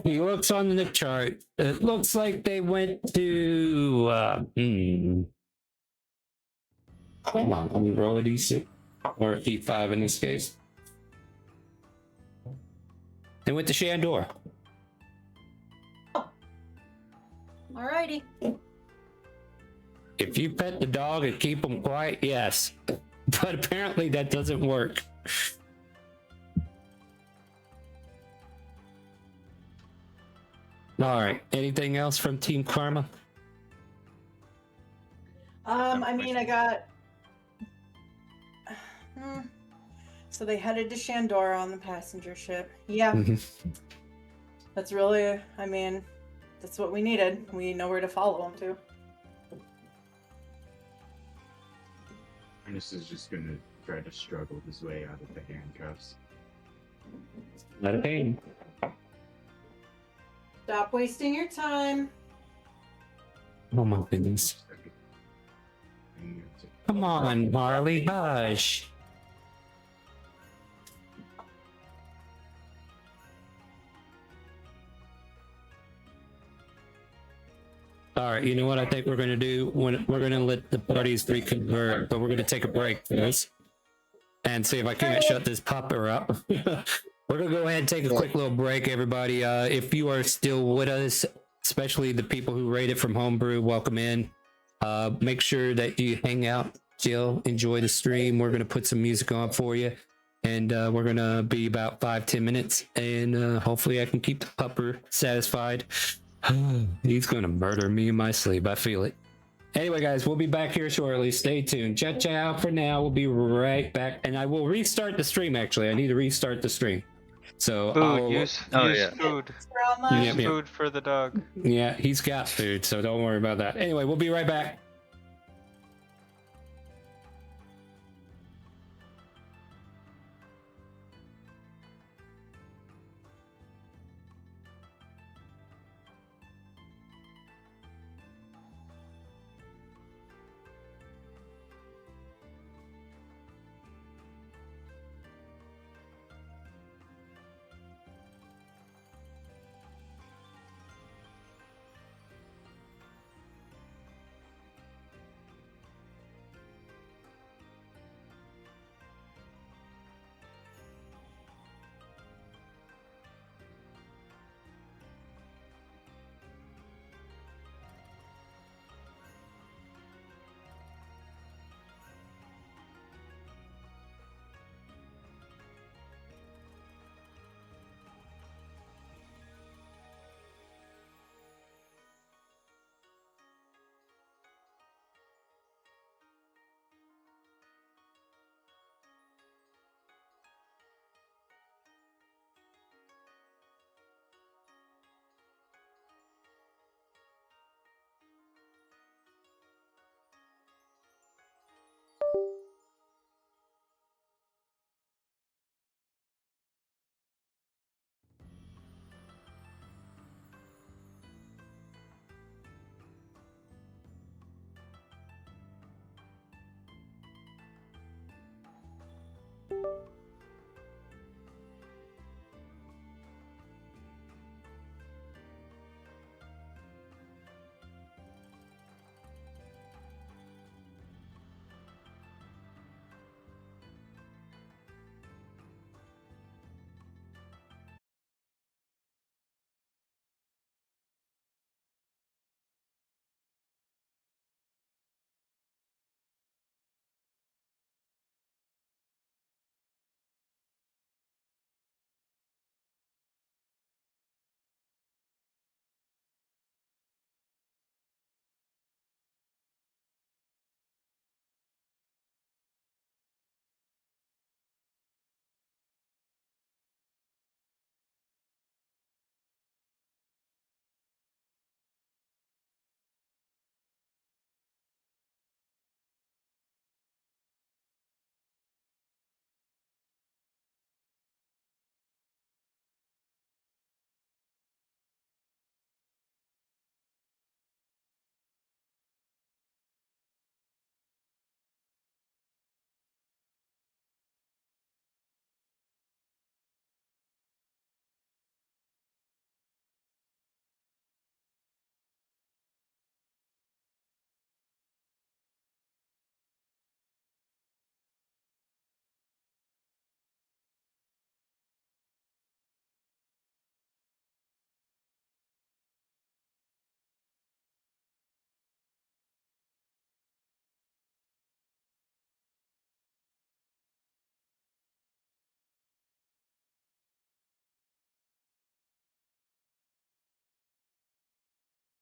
He looks on the chart. It looks like they went to. Hold on. Let me roll a d6 or a d5 in this case. They went to Shandor. Alrighty. If you pet the dog and keep him quiet, yes. But apparently that doesn't work. All right. Anything else from Team Karma? I mean, I got. So they headed to Shandor on the passenger ship. Yeah, that's really. I mean, that's what we needed. We know where to follow them to. Ernest is just gonna try to struggle his way out of the handcuffs. Let it be. Stop wasting your time. Oh my goodness. Come on, Marley, hush. All right, you know what I think we're going to do? We're going to let the parties reconvert, but we're going to take a break first and see if I can't shut this popper up. We're going to go ahead and take a quick little break, everybody. If you are still with us, especially the people who rated from Homebrew, welcome in. Make sure that you hang out, chill, enjoy the stream. We're going to put some music on for you. And we're going to be about 5-10 minutes. And hopefully I can keep the pupper satisfied. He's going to murder me in my sleep. I feel it. Anyway, guys, we'll be back here shortly. Stay tuned. Ciao for now. We'll be right back. And I will restart the stream, actually. I need to restart the stream. So Food, use food. Grandma. Use food for the dog. Yeah, he's got food, so don't worry about that. Anyway, we'll be right back.